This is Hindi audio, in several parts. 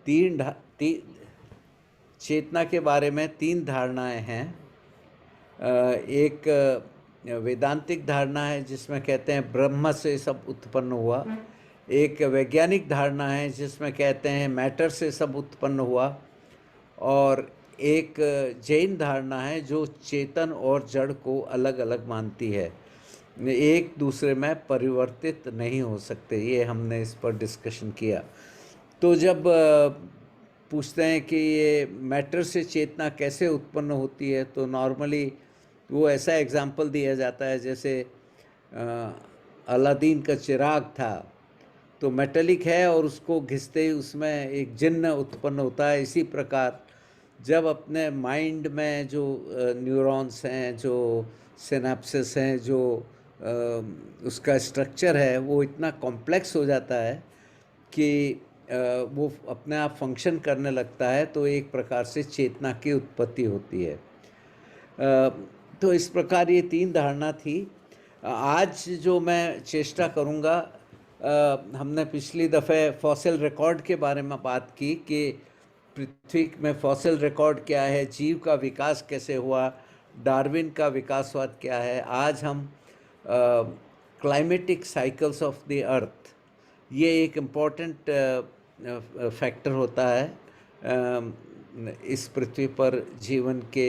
तीन धा- ती, चेतना के बारे में तीन धारणाएं हैं। एक वेदांतिक धारणा है जिसमें कहते हैं ब्रह्म से सब उत्पन्न हुआ। एक वैज्ञानिक धारणा है जिसमें कहते हैं मैटर से सब उत्पन्न हुआ। और एक जैन धारणा है जो चेतन और जड़ को अलग अलग मानती है, एक दूसरे में परिवर्तित नहीं हो सकते। ये हमने इस पर डिस्कशन किया। तो जब पूछते हैं कि ये मैटर से चेतना कैसे उत्पन्न होती है, तो नॉर्मली वो ऐसा एग्जाम्पल दिया जाता है जैसे अलादीन का चिराग था, तो मेटेलिक है और उसको घिसते ही उसमें एक जिन्न उत्पन्न होता है। इसी प्रकार जब अपने माइंड में जो न्यूरॉन्स हैं, जो सिनेप्सिस हैं, जो उसका स्ट्रक्चर है, वो इतना कॉम्प्लेक्स हो जाता है कि वो अपने आप फंक्शन करने लगता है, तो एक प्रकार से चेतना की उत्पत्ति होती है। तो इस प्रकार ये तीन धारणा थी। आज जो मैं चेष्टा करूँगा, हमने पिछली दफ़े फॉसिल रिकॉर्ड के बारे में बात की कि पृथ्वी में फॉसिल रिकॉर्ड क्या है, जीव का विकास कैसे हुआ, डार्विन का विकासवाद क्या है। आज हम climatic cycles of the earth, ये एक इम्पॉर्टेंट फैक्टर होता है इस पृथ्वी पर जीवन के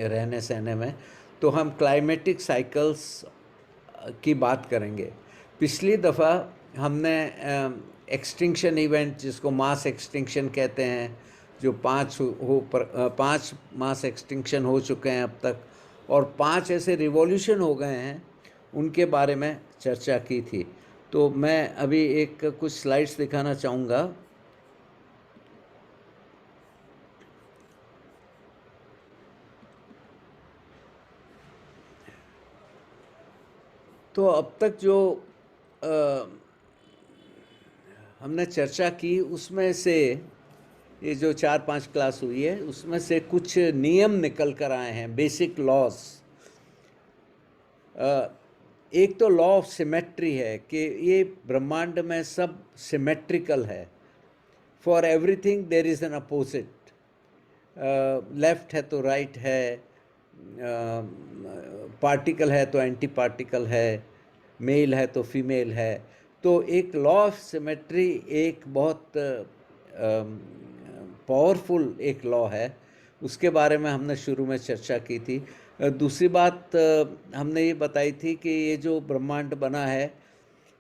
रहने सहने में। तो हम क्लाइमेटिक साइकिल्स की बात करेंगे। पिछली दफ़ा हमने एक्सटिंक्शन इवेंट, जिसको मास एक्सटिंक्शन कहते हैं, जो पांच मास एक्सटिंक्शन हो चुके हैं अब तक, और 5 ऐसे रिवॉल्यूशन हो गए हैं, उनके बारे में चर्चा की थी। तो मैं अभी एक कुछ स्लाइड्स दिखाना चाहूँगा। तो अब तक जो हमने चर्चा की, उसमें से ये जो 4-5 क्लास हुई है, उसमें से कुछ नियम निकल कर आए हैं, बेसिक लॉज। एक तो लॉ ऑफ सिमेट्री है कि ये ब्रह्मांड में सब सिमेट्रिकल है। For everything there is an opposite. Left है तो राइट है, पार्टिकल है तो एंटी पार्टिकल है, मेल है तो फीमेल है। तो एक लॉ ऑफ सिमेट्री एक बहुत पावरफुल एक लॉ है, उसके बारे में हमने शुरू में चर्चा की थी। दूसरी बात हमने ये बताई थी कि ये जो ब्रह्मांड बना है,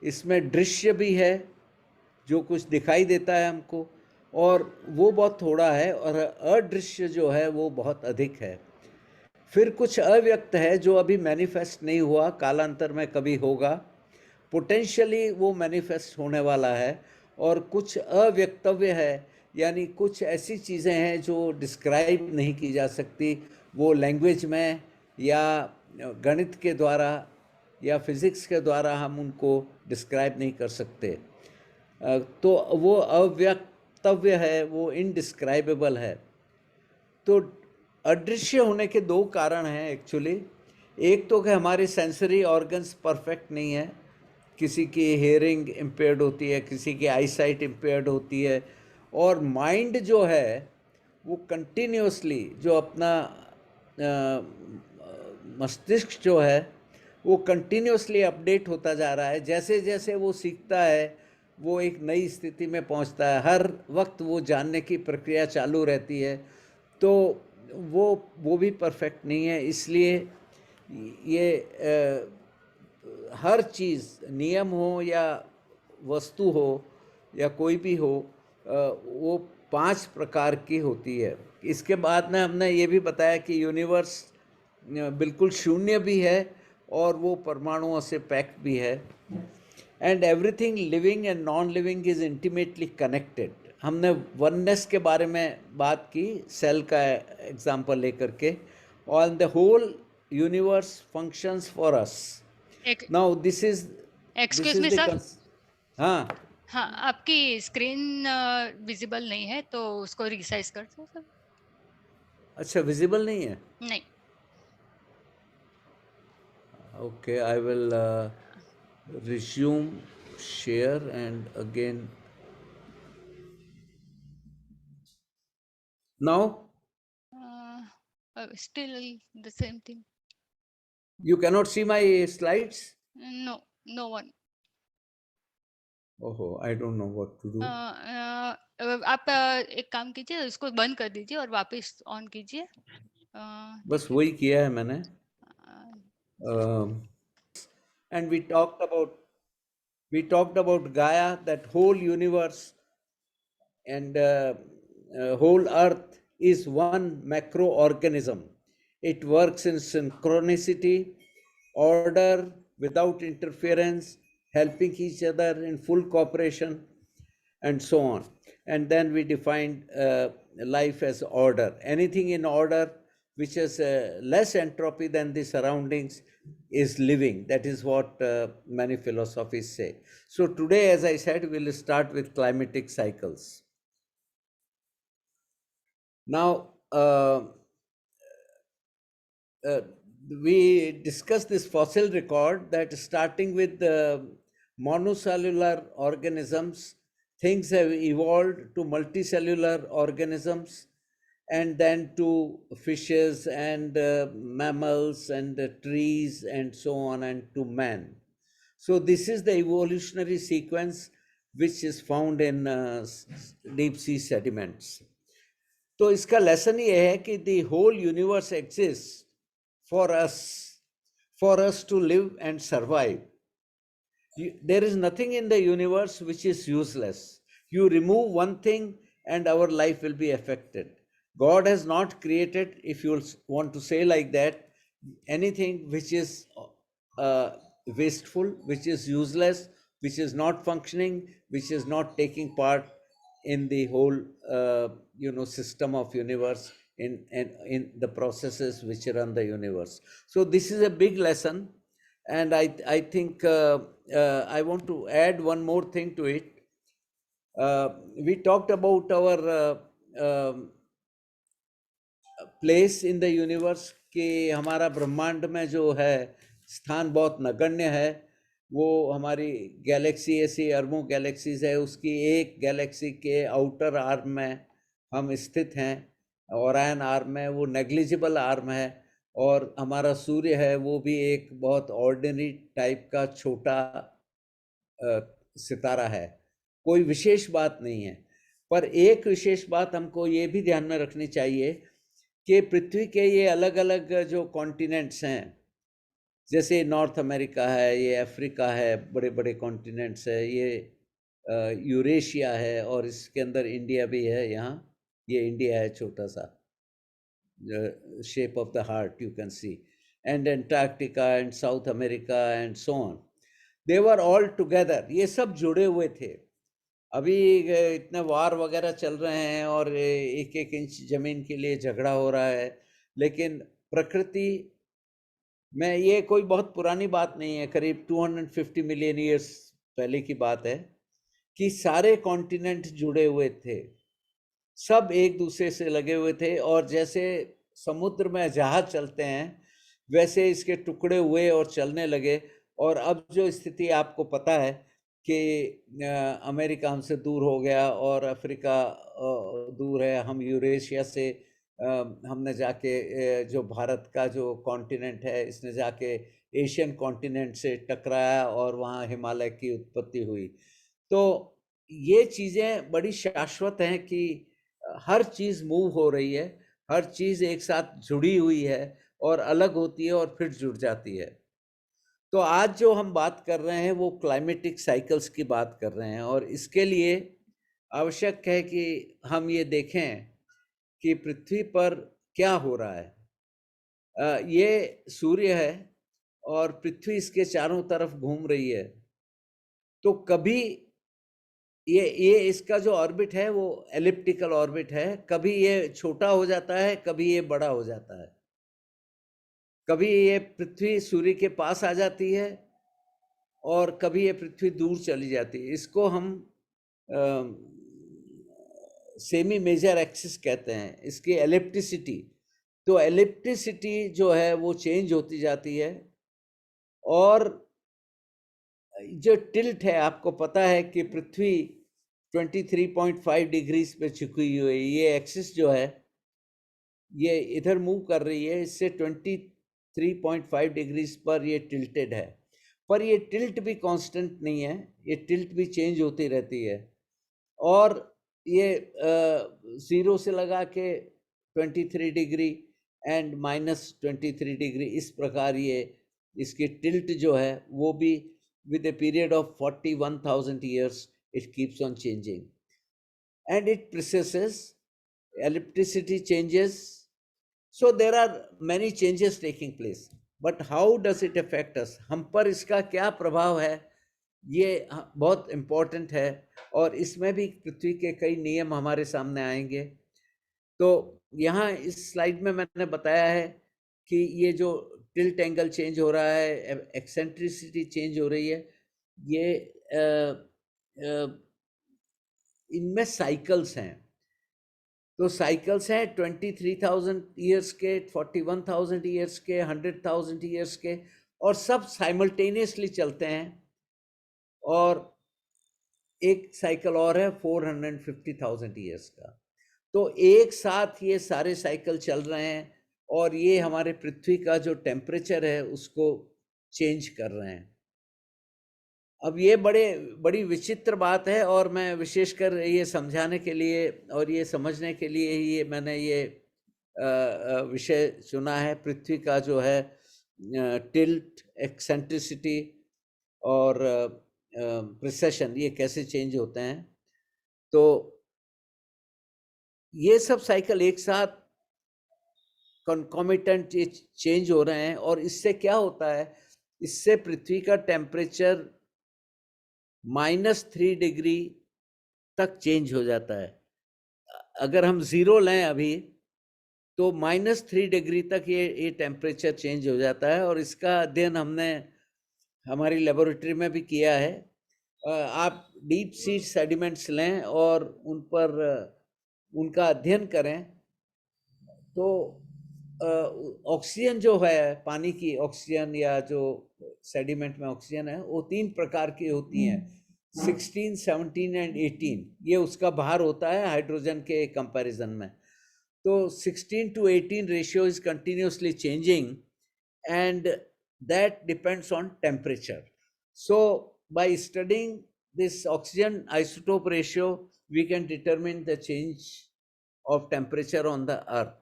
इसमें दृश्य भी है, जो कुछ दिखाई देता है हमको, और वो बहुत थोड़ा है, और अदृश्य जो है वो बहुत अधिक है। फिर कुछ अव्यक्त है जो अभी मैनिफेस्ट नहीं हुआ, कालांतर में कभी होगा, पोटेंशियली वो मैनिफेस्ट होने वाला है। और कुछ अव्यक्तव्य है, यानी कुछ ऐसी चीज़ें हैं जो डिस्क्राइब नहीं की जा सकती, वो लैंग्वेज में या गणित के द्वारा या फिज़िक्स के द्वारा हम उनको डिस्क्राइब नहीं कर सकते। तो वो अव्यक्तव्य है, वो इनडिस्क्राइबेबल है। तो अदृश्य होने के दो कारण हैं एक्चुअली। एक तो कि हमारे सेंसरी ऑर्गन्स परफेक्ट नहीं है, किसी की हेयरिंग इम्पेयर्ड होती है, किसी की आईसाइट इम्पेयर्ड होती है, और माइंड जो है वो कंटिन्यूसली, जो अपना मस्तिष्क जो है वो कंटिन्यूसली अपडेट होता जा रहा है। जैसे जैसे वो सीखता है, वो एक नई स्थिति में पहुंचता है, हर वक्त वो जानने की प्रक्रिया चालू रहती है। तो वो भी परफेक्ट नहीं है। इसलिए ये हर चीज़, नियम हो या वस्तु हो या कोई भी हो, वो 5 प्रकार की होती है। इसके बाद में हमने ये भी बताया कि यूनिवर्स बिल्कुल शून्य भी है और वो परमाणुओं से पैक्ड भी है। And everything living and non living is intimately connected. हमने वननेस के बारे में बात की, सेल का एग्जांपल लेकर के, on the whole universe functions for us. एक now this excuse is me the sir. हाँ। हाँ, आपकी स्क्रीन विजिबल नहीं है तो उसको रिसाइज कर दो सर। अच्छा, विजिबल नहीं है। नहीं। Okay, I will resume share and again Now Still the same thing. you cannot see my slides? No, no one. Oh, I don't know what to do. आप एक काम कीजिए, उसको बंद कर दीजिए और वापस ऑन कीजिए. बस वही किया है मैंने. And we talked about Gaia, that whole universe and whole earth is one macro organism. It works in synchronicity, order, without interference, helping each other in full cooperation, and so on. And then we defined life as order. Anything in order which has less entropy than the surroundings is living. That is what many philosophies say. So today, as I said, we'll start with climatic cycles. Now, we discussed this fossil record that starting with the monocellular organisms, things have evolved to multicellular organisms, and then to fishes and mammals and trees and so on, and to man. So this is the evolutionary sequence which is found in deep sea sediments. तो इसका लेसन ये है कि the whole universe exists for us to live and survive. There is nothing in the universe which is useless. You remove one thing and our life will be affected. God has not created, if you want to say like that, anything which is wasteful, which is useless, which is not functioning, which is not taking part in the whole system of universe, in the processes which run the universe. So this is a big lesson, and I think I want to add one more thing to it. We talked about our place in the universe, कि हमारा ब्रह्मांड में जो है स्थान बहुत नगण्य है. वो हमारी गैलेक्सी ऐसी अरबों गैलेक्सीज है, उसकी एक गैलेक्सी के आउटर आर्म में हम स्थित हैं. ओरायन आर्म में वो नेग्लिजिबल आर्म है, और हमारा सूर्य है वो भी एक बहुत ऑर्डिनरी टाइप का छोटा सितारा है. कोई विशेष बात नहीं है, पर एक विशेष बात हमको ये भी ध्यान में रखनी चाहिए कि पृथ्वी के ये अलग अलग जो कॉन्टिनेंट्स हैं, जैसे नॉर्थ अमेरिका है, ये अफ्रीका है, बड़े बड़े कॉन्टिनेंट्स है, ये यूरेशिया है, और इसके अंदर इंडिया भी है. यहाँ ये इंडिया है छोटा सा, shape of the heart you can see, and Antarctica and south America and so on. They were all together, ये सब जुड़े हुए थे. अभी इतने वार वगैरह चल रहे हैं और एक एक इंच जमीन के लिए झगड़ा हो रहा है, लेकिन प्रकृति में ये कोई बहुत पुरानी बात नहीं है, करीब 250 मिलियन ईयर्स पहले की बात है, कि सारे कॉन्टिनेंट जुड़े हुए थे, सब एक दूसरे से लगे हुए थे. और जैसे समुद्र में जहाज चलते हैं वैसे इसके टुकड़े हुए और चलने लगे. और अब जो स्थिति आपको पता है कि अमेरिका हमसे दूर हो गया और अफ्रीका दूर है, हम यूरेशिया से हमने जाके जो भारत का जो कॉन्टिनेंट है इसने जाके एशियन कॉन्टिनेंट से टकराया और वहाँ हिमालय की उत्पत्ति हुई. तो ये चीज़ें बड़ी शाश्वत हैं कि हर चीज़ मूव हो रही है, हर चीज़ एक साथ जुड़ी हुई है और अलग होती है और फिर जुड़ जाती है. तो आज जो हम बात कर रहे हैं वो क्लाइमेटिक साइकिल्स की बात कर रहे हैं, और इसके लिए आवश्यक है कि हम ये देखें कि पृथ्वी पर क्या हो रहा है. ये सूर्य है और पृथ्वी इसके चारों तरफ घूम रही है. तो कभी ये इसका जो ऑर्बिट है वो एलिप्टिकल ऑर्बिट है, कभी ये छोटा हो जाता है, कभी ये बड़ा हो जाता है, कभी ये पृथ्वी सूर्य के पास आ जाती है और कभी ये पृथ्वी दूर चली जाती है. इसको हम सेमी मेजर एक्सिस कहते हैं, इसकी एलिप्टिसिटी. तो एलिप्टिसिटी जो है वो चेंज होती जाती है, और जो टिल्ट है, आपको पता है कि पृथ्वी 23.5 डिग्रीज पे झुकी हुई है. ये एक्सिस जो है ये इधर मूव कर रही है, इससे 23.5 डिग्रीज पर ये टिल्टेड है। पर ये टिल्ट भी कांस्टेंट नहीं है, ये टिल्ट भी चेंज होती रहती है। और ये 0 से लगा के 23 डिग्री एंड -23 डिग्री, इस प्रकार ये इसकी टिल्ट जो है वो भी with a period of 41,000 years it keeps on changing, and it precesses, ellipticity changes, so there are many changes taking place, but how does it affect us, हम पर इसका क्या प्रभाव है, ये बहुत इम्पोर्टेंट है। और इसमें भी पृथ्वी के कई नियम हमारे सामने आएंगे। तो यहाँ इस स्लाइड में मैंने बताया है कि ये जो टिल्ट एंगल चेंज हो रहा है, एक्सेंट्रिसिटी चेंज हो रही है, ये इनमें साइकिल्स हैं। तो साइकिल्स हैं 23,000 ईयर्स के, 41,000 ईयर्स के, 100,000 ईयर्स के, और सब साइमल्टेनियसली चलते हैं। और एक साइकिल और है 450,000 ईयर्स का। तो एक साथ ये सारे साइकिल चल रहे हैं और ये हमारे पृथ्वी का जो टेम्परेचर है उसको चेंज कर रहे हैं। अब ये बड़ी विचित्र बात है, और मैं विशेषकर ये समझाने के लिए और ये समझने के लिए ही मैंने ये विषय चुना है, पृथ्वी का जो है टिल्ट, एक्सेंट्रिसिटी और प्रिसेशन, ये कैसे चेंज होते हैं। तो ये सब साइकिल एक साथ कंकॉमिटेंट चेंज हो रहे हैं, और इससे क्या होता है, इससे पृथ्वी का टेम्परेचर -3 डिग्री तक चेंज हो जाता है। अगर हम 0 लें अभी, तो -3 डिग्री तक ये टेम्परेचर चेंज हो जाता है, और इसका अध्ययन हमने हमारी लेबोरेटरी में भी किया है। आप डीप सी सेडिमेंट्स लें और उन पर उनका अध्ययन करें, तो ऑक्सीजन जो है, पानी की ऑक्सीजन या जो सेडिमेंट में ऑक्सीजन है, वो 3 प्रकार की होती हैं, 16, 17 एंड 18। ये उसका भार होता है हाइड्रोजन के कंपैरिजन में। तो 16 to 18 ratio is continuously changing, and that depends on temperature. So by studying this oxygen isotope ratio, we can determine the change of temperature on the earth.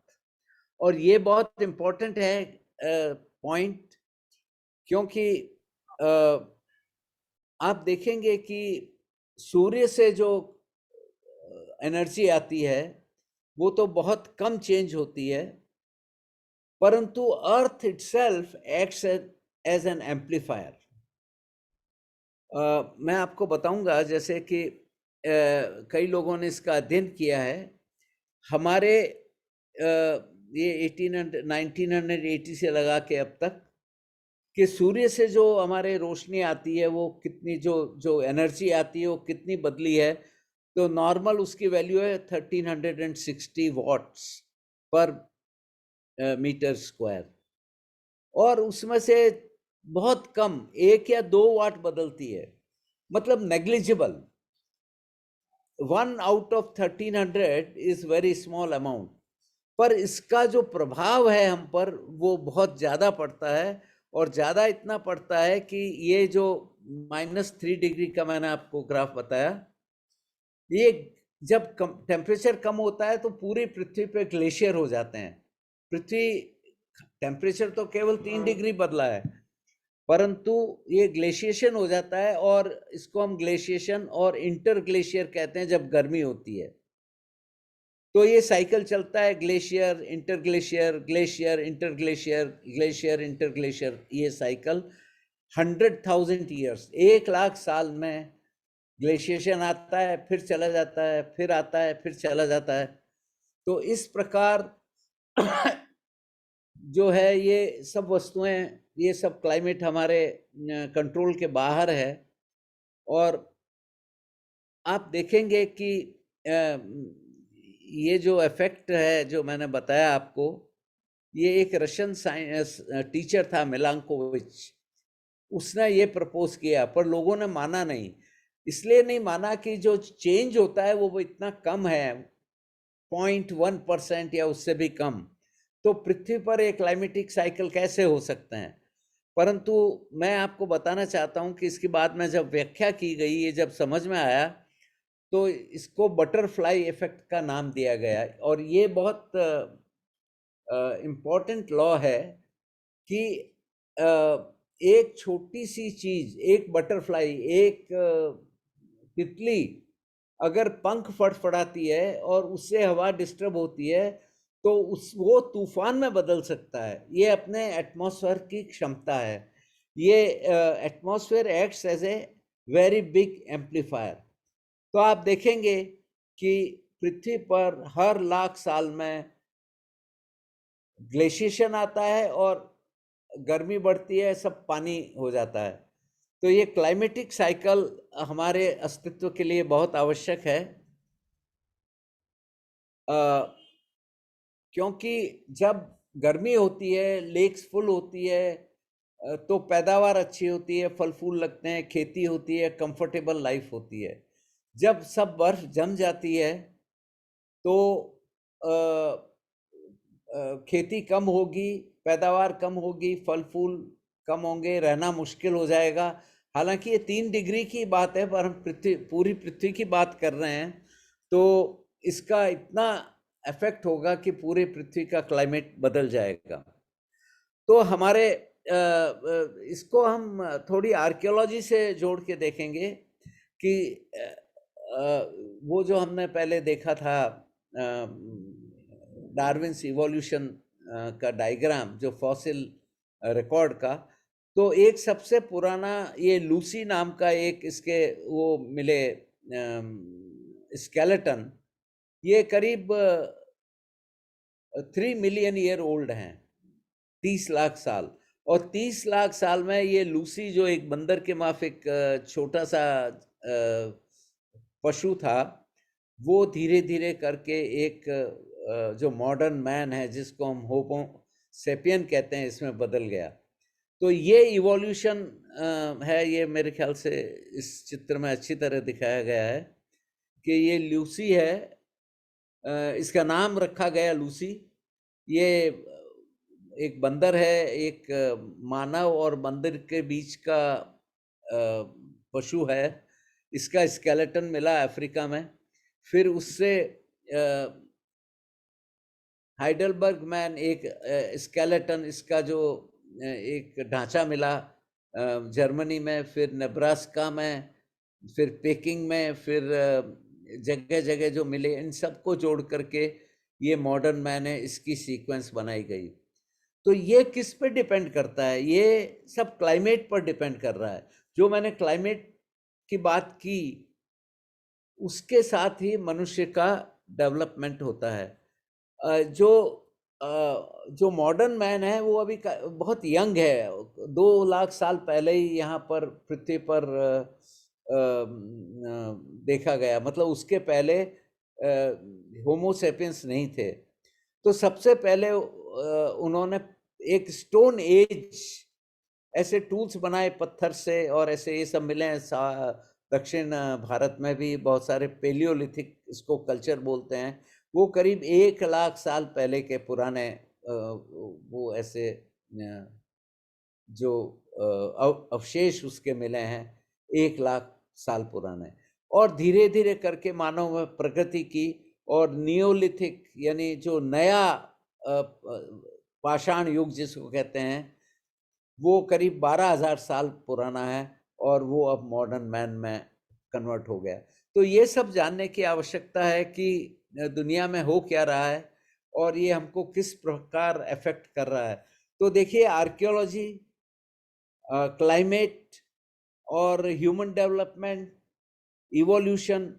और ये बहुत important है point, क्योंकि आप देखेंगे कि सूर्य से जो एनर्जी आती है वो तो बहुत कम चेंज होती है, परंतु earth itself acts as an amplifier. मैं आपको बताऊंगा, जैसे कि कई लोगों ने इसका अध्ययन किया है। हमारे ये 1980 से लगा के अब तक कि सूर्य से जो हमारे रोशनी आती है वो कितनी, जो एनर्जी आती है वो कितनी बदली है। तो नॉर्मल उसकी वैल्यू है 1360 वॉट्स पर मीटर स्क्वायर, और उसमें से बहुत कम 1 या 2 वाट बदलती है, मतलब negligible. 1 out of 1300 is very small amount, पर इसका जो प्रभाव है हम पर वो बहुत ज़्यादा पड़ता है, और ज़्यादा इतना पड़ता है कि ये जो -3 डिग्री का मैंने आपको ग्राफ बताया, ये जब टेम्परेचर कम होता है तो पूरी पृथ्वी पे ग्लेशियर हो जाते हैं। पृथ्वी टेम्परेचर तो केवल 3 डिग्री बदला है, परंतु ये ग्लेशिएशन हो जाता है, और इसको हम ग्लेशिएशन और इंटर ग्लेशियर कहते हैं जब गर्मी होती है। तो ये साइकिल चलता है, glacier, inter glacier, glacier, inter glacier, glacier, inter glacier, ये साइकिल 100,000 ईयर्स, 1,00,000 साल में ग्लेशिएशन आता है, फिर चला जाता है, फिर आता है, फिर चला जाता है। तो इस प्रकार जो है ये सब वस्तुएं, ये सब क्लाइमेट हमारे कंट्रोल के बाहर है। और आप देखेंगे कि ये जो इफेक्ट है जो मैंने बताया आपको, ये एक रशियन साइंस टीचर था मिलांकोविच, उसने ये प्रपोज किया, पर लोगों ने माना नहीं। इसलिए नहीं माना कि जो चेंज होता है वो इतना कम है, 0.1% या उससे भी कम, तो पृथ्वी पर एक क्लाइमेटिक साइकिल कैसे हो सकते हैं। परंतु मैं आपको बताना चाहता हूं कि इसके बाद में जब व्याख्या की गई, ये जब समझ में आया, तो इसको बटरफ्लाई इफेक्ट का नाम दिया गया। और ये बहुत इम्पोर्टेंट लॉ है कि एक छोटी सी चीज, एक बटरफ्लाई, एक तितली अगर पंख फड़फड़ाती है और उससे हवा डिस्टर्ब होती है, तो वो तूफान में बदल सकता है। ये अपने एटमॉस्फेयर की क्षमता है। ये atmosphere acts as a very big amplifier. तो आप देखेंगे कि पृथ्वी पर हर लाख साल में ग्लेशिएशन आता है और गर्मी बढ़ती है, सब पानी हो जाता है। तो ये क्लाइमेटिक साइकिल हमारे अस्तित्व के लिए बहुत आवश्यक है, क्योंकि जब गर्मी होती है, लेक्स फुल होती है, तो पैदावार अच्छी होती है, फल फूल लगते हैं, खेती होती है, कंफर्टेबल लाइफ होती है। जब सब बर्फ जम जाती है तो खेती कम होगी, पैदावार कम होगी, फल फूल कम होंगे, रहना मुश्किल हो जाएगा। हालांकि ये 3 डिग्री की बात है, पर हम पूरी पृथ्वी की बात कर रहे हैं, तो इसका इतना इफेक्ट होगा कि पूरे पृथ्वी का क्लाइमेट बदल जाएगा। तो हमारे इसको हम थोड़ी आर्कियोलॉजी से जोड़ के देखेंगे कि वो जो हमने पहले देखा था, डार्विन्स इवोल्यूशन का डायग्राम, जो फॉसिल रिकॉर्ड का, तो एक सबसे पुराना ये लूसी नाम का एक इसके वो मिले स्केलेटन, ये करीब 3 मिलियन ईयर ओल्ड हैं, 30 लाख साल। और 30 लाख साल में ये लूसी जो एक बंदर के माफिक छोटा सा पशु था, वो धीरे धीरे करके एक जो मॉडर्न मैन है, जिसको हम होमो सेपियन कहते हैं, इसमें बदल गया। तो ये इवोल्यूशन है। ये मेरे ख्याल से इस चित्र में अच्छी तरह दिखाया गया है कि ये लूसी है, इसका नाम रखा गया लूसी। ये एक बंदर है, एक मानव और बंदर के बीच का पशु है। इसका स्केलेटन मिला अफ्रीका में, फिर उससे हाइडलबर्ग मैन एक स्केलेटन, इसका जो एक ढांचा मिला जर्मनी में, फिर नेब्रास्का में, फिर पेकिंग में, फिर जगह जगह जो मिले, इन सबको जोड़ करके ये मॉडर्न मैन है, इसकी सीक्वेंस बनाई गई। तो ये किस पे डिपेंड करता है? ये सब क्लाइमेट पर डिपेंड कर रहा है। जो मैंने क्लाइमेट की बात की, उसके साथ ही मनुष्य का डेवलपमेंट होता है। जो मॉडर्न मैन है वो अभी बहुत यंग है, 2 लाख साल पहले ही यहाँ पर पृथ्वी पर देखा गया। मतलब उसके पहले होमो सेपियंस नहीं थे। तो सबसे पहले उन्होंने एक स्टोन एज ऐसे टूल्स बनाए पत्थर से, और ऐसे ये सब मिले हैं। दक्षिण भारत में भी बहुत सारे पेलियोलिथिक, इसको कल्चर बोलते हैं, वो करीब 1 लाख साल पहले के पुराने वो ऐसे जो अवशेष उसके मिले हैं, 1 लाख साल पुराने। और धीरे धीरे करके मानव में प्रगति की, और नियोलिथिक यानी जो नया पाषाण युग जिसको कहते हैं, वो करीब 12,000 साल पुराना है, और वो अब मॉडर्न मैन में कन्वर्ट हो गया। तो ये सब जानने की आवश्यकता है कि दुनिया में हो क्या रहा है, और ये हमको किस प्रकार अफेक्ट कर रहा है। तो देखिए, आर्कियोलॉजी, क्लाइमेट और ह्यूमन डेवलपमेंट, इवोल्यूशन,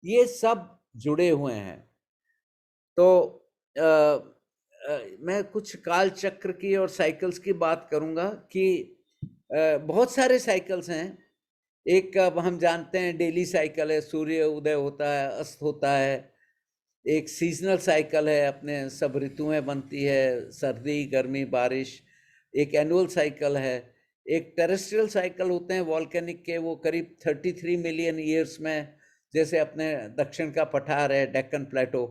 ये सब जुड़े हुए हैं। तो मैं कुछ काल चक्र की और साइकिल्स की बात करूंगा कि बहुत सारे साइकिल्स हैं। एक अब हम जानते हैं डेली साइकिल है, सूर्य उदय होता है, अस्त होता है। एक सीजनल साइकिल है, अपने सब ऋतुएं बनती है, सर्दी, गर्मी, बारिश। एक एनुअल साइकिल है। एक टेरेस्ट्रियल साइकिल होते हैं वॉल्केनिक के, वो करीब 33 मिलियन ईयर्स में, जैसे अपने दक्षिण का पठार है, डेक्कन प्लेटो,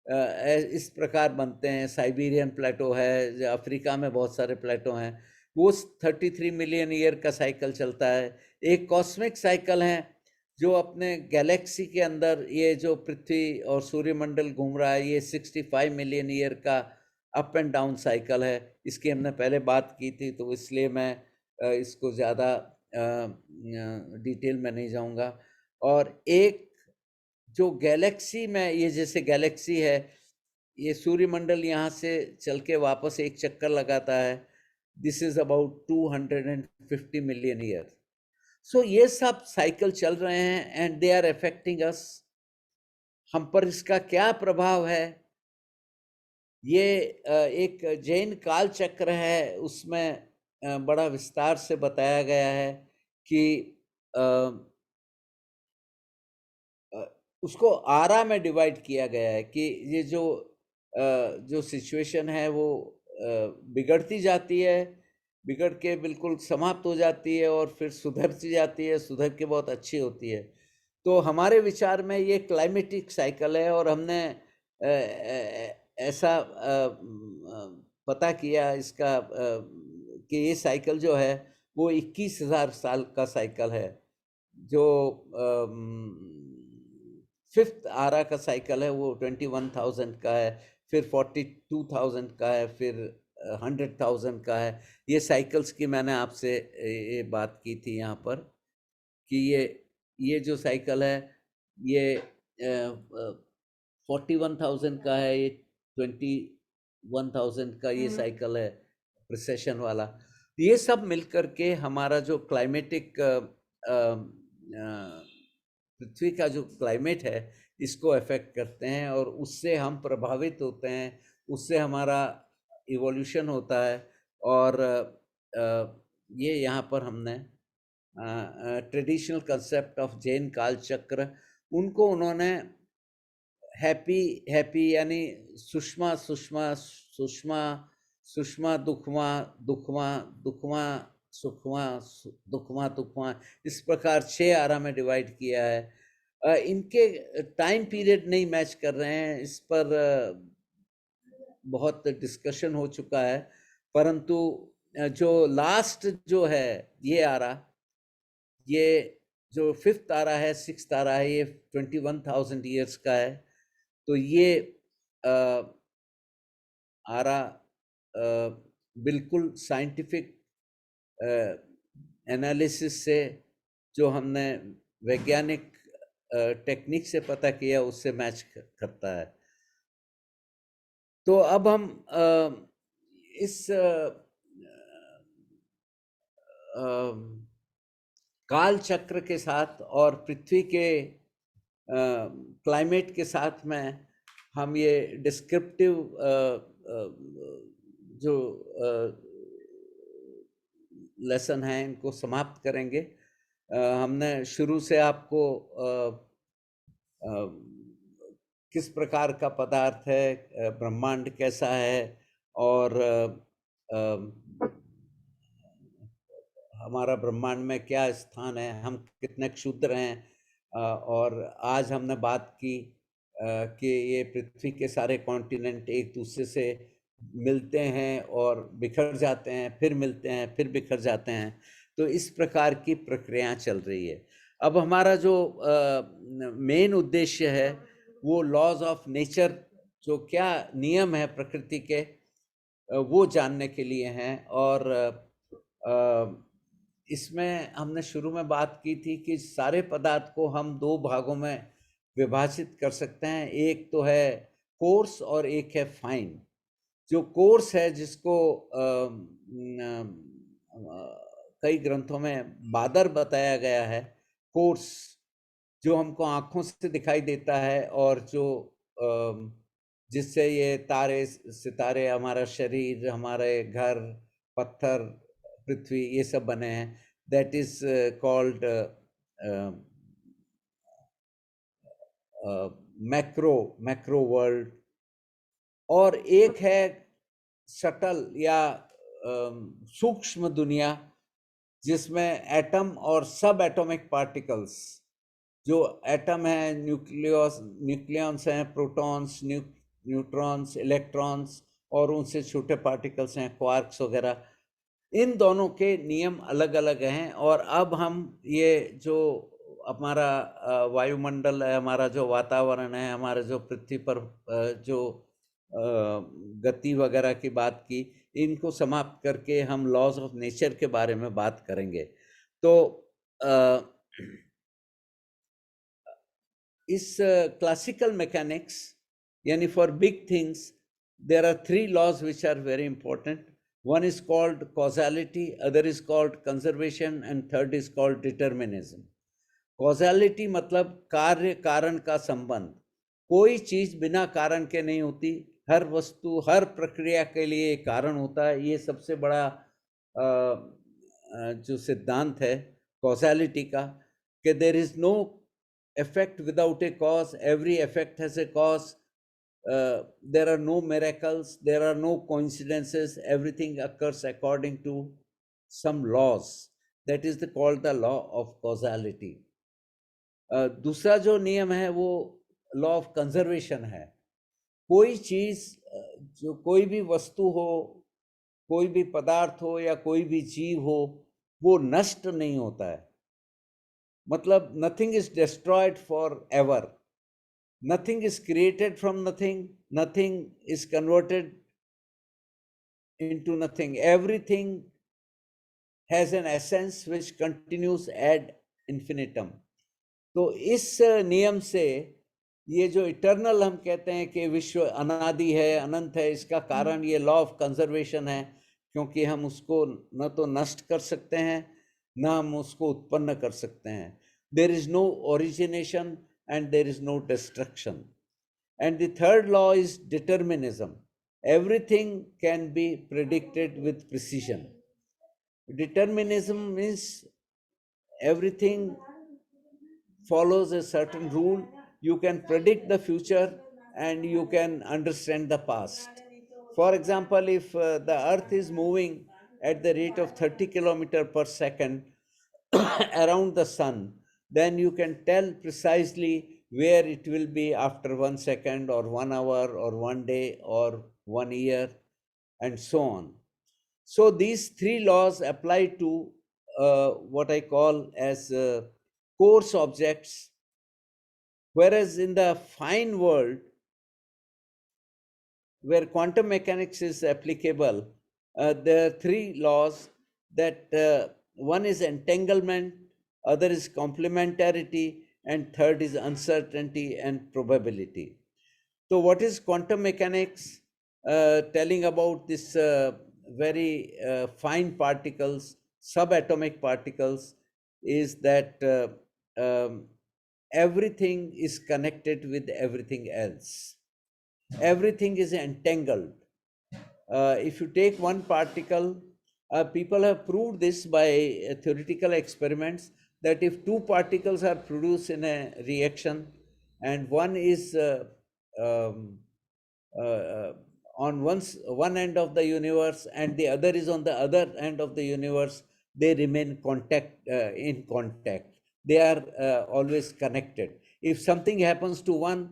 इस प्रकार बनते हैं। साइबेरियन प्लेटो है, जो अफ्रीका में बहुत सारे प्लेटो हैं, वो 33 मिलियन ईयर का साइकिल चलता है। एक कॉस्मिक साइकिल है जो अपने गैलेक्सी के अंदर, ये जो पृथ्वी और सूर्यमंडल घूम रहा है, ये 65 मिलियन ईयर का अप एंड डाउन साइकिल है। इसकी हमने पहले बात की थी, तो इसलिए मैं इसको ज़्यादा डिटेल में नहीं जाऊंगा। और एक जो गैलेक्सी में, ये जैसे गैलेक्सी है, ये सूर्यमंडल यहाँ से चल के वापस एक चक्कर लगाता है। This is about 250 million year. So ये सब साइकिल चल रहे हैं and they are affecting us. हम पर इसका क्या प्रभाव है, ये एक जैन काल चक्र है, उसमें बड़ा विस्तार से बताया गया है कि उसको आरा में डिवाइड किया गया है कि ये जो सिचुएशन है वो बिगड़ती जाती है, बिगड़ के बिल्कुल समाप्त हो जाती है और फिर सुधरती जाती है, सुधर के बहुत अच्छी होती है। तो हमारे विचार में ये क्लाइमेटिक साइकिल है, और हमने ऐसा पता किया इसका कि ये साइकिल जो है वो 21,000 साल का साइकिल है। जो फिफ्थ आरा का साइकिल है वो 21,000 का है, फिर 42,000 का है, फिर 100,000 का है। ये साइकिल्स की मैंने आपसे ये बात की थी यहाँ पर कि ये जो साइकिल है ये 41,000 का है, ये 21,000 का ये साइकिल है प्रिसेशन वाला। ये सब मिलकर के हमारा जो क्लाइमेटिक पृथ्वी का जो क्लाइमेट है इसको अफेक्ट करते हैं, और उससे हम प्रभावित होते हैं, उससे हमारा इवोल्यूशन होता है। और ये यहाँ पर हमने ट्रेडिशनल कंसेप्ट ऑफ जैन काल चक्र, उनको उन्होंने हैप्पी यानी सुषमा सुषमा सुषमा सुषमा दुखमा दुखमा दुखमा सुखमा दुखमा दुखमा, इस प्रकार 6 आरा में डिवाइड किया है। इनके टाइम पीरियड नहीं मैच कर रहे हैं, इस पर बहुत डिस्कशन हो चुका है, परंतु जो लास्ट जो है ये आरा, ये जो फिफ्थ आरा है, सिक्स्थ आरा है, ये 21,000 ईयर्स का है। तो ये आरा बिल्कुल साइंटिफिक एनालिसिस से, जो हमने वैज्ञानिक टेक्निक से पता किया, उससे मैच करता है। तो अब हम इस काल चक्र के साथ और पृथ्वी के क्लाइमेट के साथ में हम ये डिस्क्रिप्टिव जो लेसन है इनको समाप्त करेंगे। हमने शुरू से आपको किस प्रकार का पदार्थ है, ब्रह्मांड कैसा है, और हमारा ब्रह्मांड में क्या स्थान है, हम कितने क्षुद्र हैं, और आज हमने बात की कि ये पृथ्वी के सारे कॉन्टिनेंट एक दूसरे से मिलते हैं और बिखर जाते हैं, फिर मिलते हैं, फिर बिखर जाते हैं। तो इस प्रकार की प्रक्रिया चल रही है। अब हमारा जो मेन उद्देश्य है वो लॉज ऑफ नेचर, जो क्या नियम है प्रकृति के, वो जानने के लिए हैं। और इसमें हमने शुरू में बात की थी कि सारे पदार्थ को हम 2 भागों में विभाजित कर सकते हैं। एक तो है कोर्स और एक है फाइन। जो कोर्स है, जिसको कई ग्रंथों में बादर बताया गया है, कोर्स जो हमको आँखों से दिखाई देता है, और जो जिससे ये तारे सितारे, हमारा शरीर, हमारे घर, पत्थर, पृथ्वी, ये सब बने हैं, that is called macro world. और एक है सटल या सूक्ष्म दुनिया, जिसमें एटम और सब एटॉमिक पार्टिकल्स, जो एटम है, न्यूक्लियस, न्यूक्लियॉन्स हैं, प्रोटॉन्स, न्यूट्रॉन्स, इलेक्ट्रॉन्स और उनसे छोटे पार्टिकल्स हैं क्वार्क्स वगैरह। इन दोनों के नियम अलग अलग हैं। और अब हम ये जो हमारा वायुमंडल है, हमारा जो वातावरण है, हमारा जो पृथ्वी पर जो गति वगैरह की बात की, इनको समाप्त करके हम लॉज ऑफ नेचर के बारे में बात करेंगे। तो इस क्लासिकल मैकेनिक्स यानी for big things there are three laws which are very important. One is called causality, other is called conservation, and third is called determinism. Causality मतलब कार्य कारण का संबंध। कोई चीज बिना कारण के नहीं होती, हर वस्तु हर प्रक्रिया के लिए कारण होता है। ये सबसे बड़ा जो सिद्धांत है कॉजालिटी का, कि there is no effect without a cause, every effect has a cause. There are no miracles, there are no coincidences, everything occurs according to some laws. That is called the law of causality. दूसरा जो नियम है वो लॉ ऑफ कंजर्वेशन है। कोई चीज जो कोई भी वस्तु हो, कोई भी पदार्थ हो या कोई भी जीव हो, वो नष्ट नहीं होता है। मतलब nothing is destroyed for ever, nothing is created from nothing, nothing is converted into nothing, everything has an essence which continues ad infinitum. तो इस नियम से ये जो इटर्नल हम कहते हैं कि विश्व अनादि है, अनंत है, इसका कारण ये लॉ ऑफ कंजर्वेशन है, क्योंकि हम उसको न तो नष्ट कर सकते हैं न हम उसको उत्पन्न कर सकते हैं। There is no origination and there is no destruction. And the third law is determinism. Everything can be predicted with precision. Determinism means everything follows a certain rule. You can predict the future and you can understand the past. For example, if the earth is moving at the rate of 30 kilometers per second around the sun, then you can tell precisely where it will be after 1 second or 1 hour or 1 day or 1 year and so on. So these three laws apply to what I call as coarse objects, whereas in the fine world, where quantum mechanics is applicable, there are three laws that one is entanglement, other is complementarity, and third is uncertainty and probability. So what is quantum mechanics? Telling about this very fine particles, subatomic particles, is that everything is connected with everything else. Everything is entangled. If you take one particle, people have proved this by theoretical experiments, that if two particles are produced in a reaction and one is um, on one end of the universe and the other is on the other end of the universe, they remain in contact. They are always connected. If something happens to one,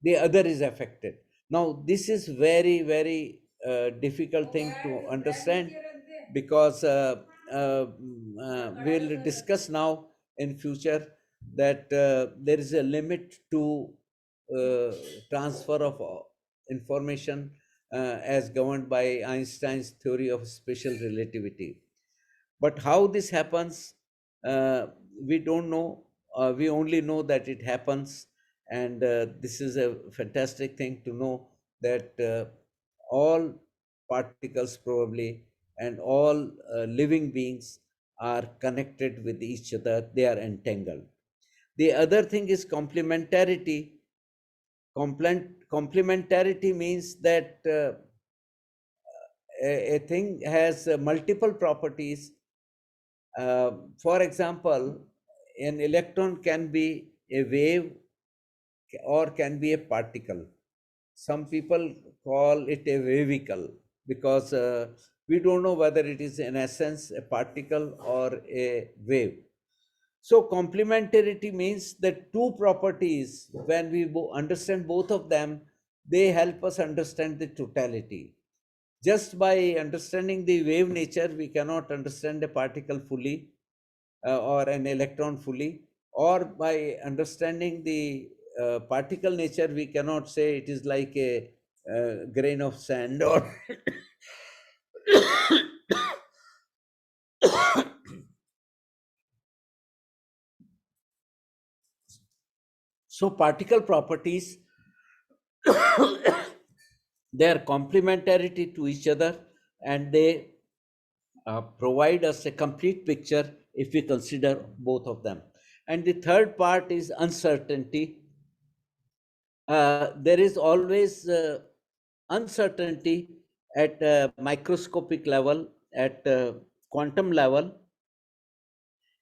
the other is affected. Now, this is very, very difficult thing to understand, because we'll discuss now in future that there is a limit to transfer of information as governed by Einstein's theory of special relativity. But how this happens, we don't know. We only know that it happens, and this is a fantastic thing to know that all particles probably and all living beings are connected with each other. They are entangled. The other thing is complementarity. Complementarity means that a thing has multiple properties. For example, an electron can be a wave or can be a particle. Some people call it a wavicle because we don't know whether it is in essence a particle or a wave. So complementarity means that two properties, when we understand both of them, they help us understand the totality. Just by understanding the wave nature, we cannot understand a particle fully or an electron fully, or by understanding the particle nature, we cannot say it is like a grain of sand or so particle properties they are complementarity to each other, and they provide us a complete picture if we consider both of them. And the third part is uncertainty. There is always uncertainty at microscopic level, at quantum level,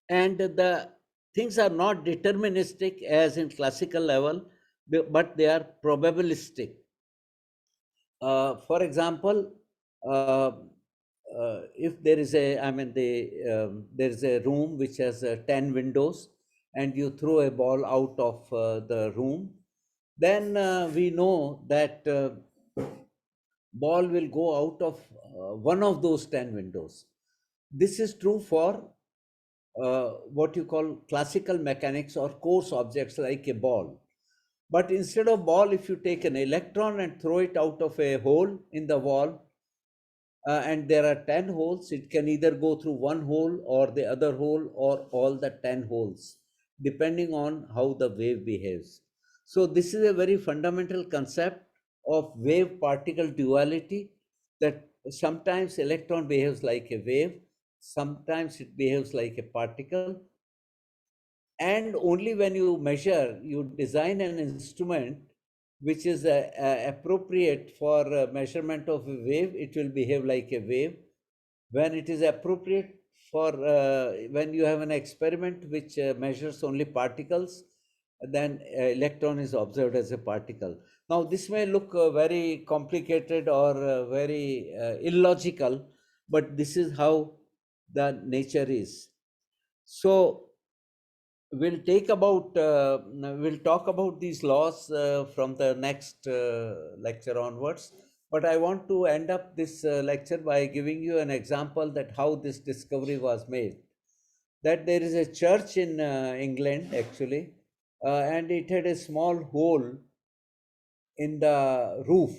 and the things are not deterministic as in classical level, but they are probabilistic. For example, uh, if there is a, I mean, there is a room which has 10 windows, and you throw a ball out of the room, then we know that ball will go out of one of those 10 windows. This is true for what you call classical mechanics or coarse objects like a ball. But instead of ball, if you take an electron and throw it out of a hole in the wall, and there are 10 holes, it can either go through one hole or the other hole or all the 10 holes, depending on how the wave behaves. So this is a very fundamental concept of wave particle duality, that sometimes electron behaves like a wave, sometimes it behaves like a particle, and only when you measure, you design an instrument which is appropriate for measurement of a wave, it will behave like a wave. When it is appropriate for when you have an experiment which measures only particles, then electron is observed as a particle. Now this may look very complicated or very illogical, but this is how the nature is. So we'll talk about these laws from the next lecture onwards, but I want to end up this lecture by giving you an example that how this discovery was made. That there is a church in England actually, and it had a small hole in the roof.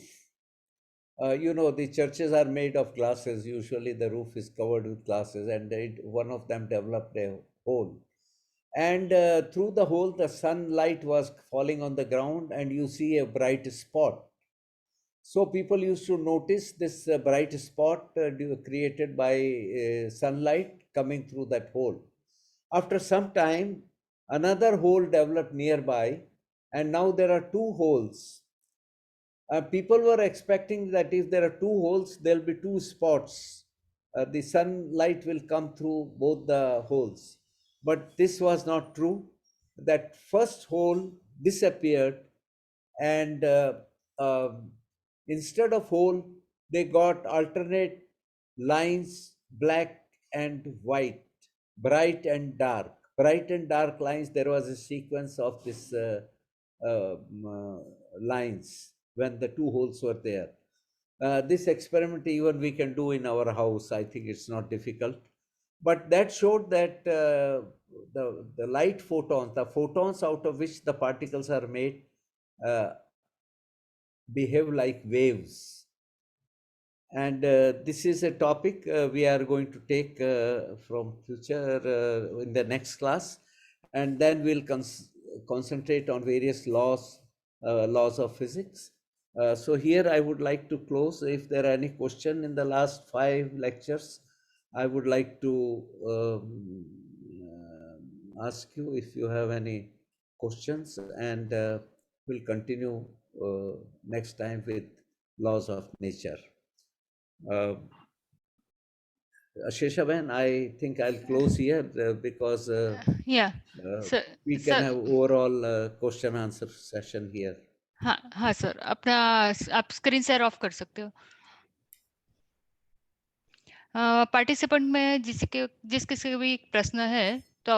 You know, the churches are made of glasses, usually the roof is covered with glasses, and one of them developed a hole, and through the hole the sunlight was falling on the ground, and you see a bright spot. So people used to notice this bright spot created by sunlight coming through that hole. After some time, another hole developed nearby, and now there are two holes. People were expecting that if there are two holes, there'll be two spots. The sunlight will come through both the holes. But this was not true. That first hole disappeared, and instead of hole, they got alternate lines, black and white, bright and dark. Bright and dark lines, there was a sequence of this lines when the two holes were there. This experiment even we can do in our house. I think it's not difficult. But that showed that the light photons, the photons out of which the particles are made, behave like waves. And this is a topic we are going to take from future in the next class. And then we'll concentrate on various laws of physics. So here I would like to close. If there are any question in the last 5 lectures, I would like to ask you if you have any questions, and we'll continue next time with laws of nature. Sheshaben, I think I'll close here because Yeah. Sir we can sir have overall question answer session here. हाँ हाँ सर, अपना आप स्क्रीन शेयर ऑफ कर सकते हो। पार्टिसिपेंट में जिस किसी का भी प्रश्न है तो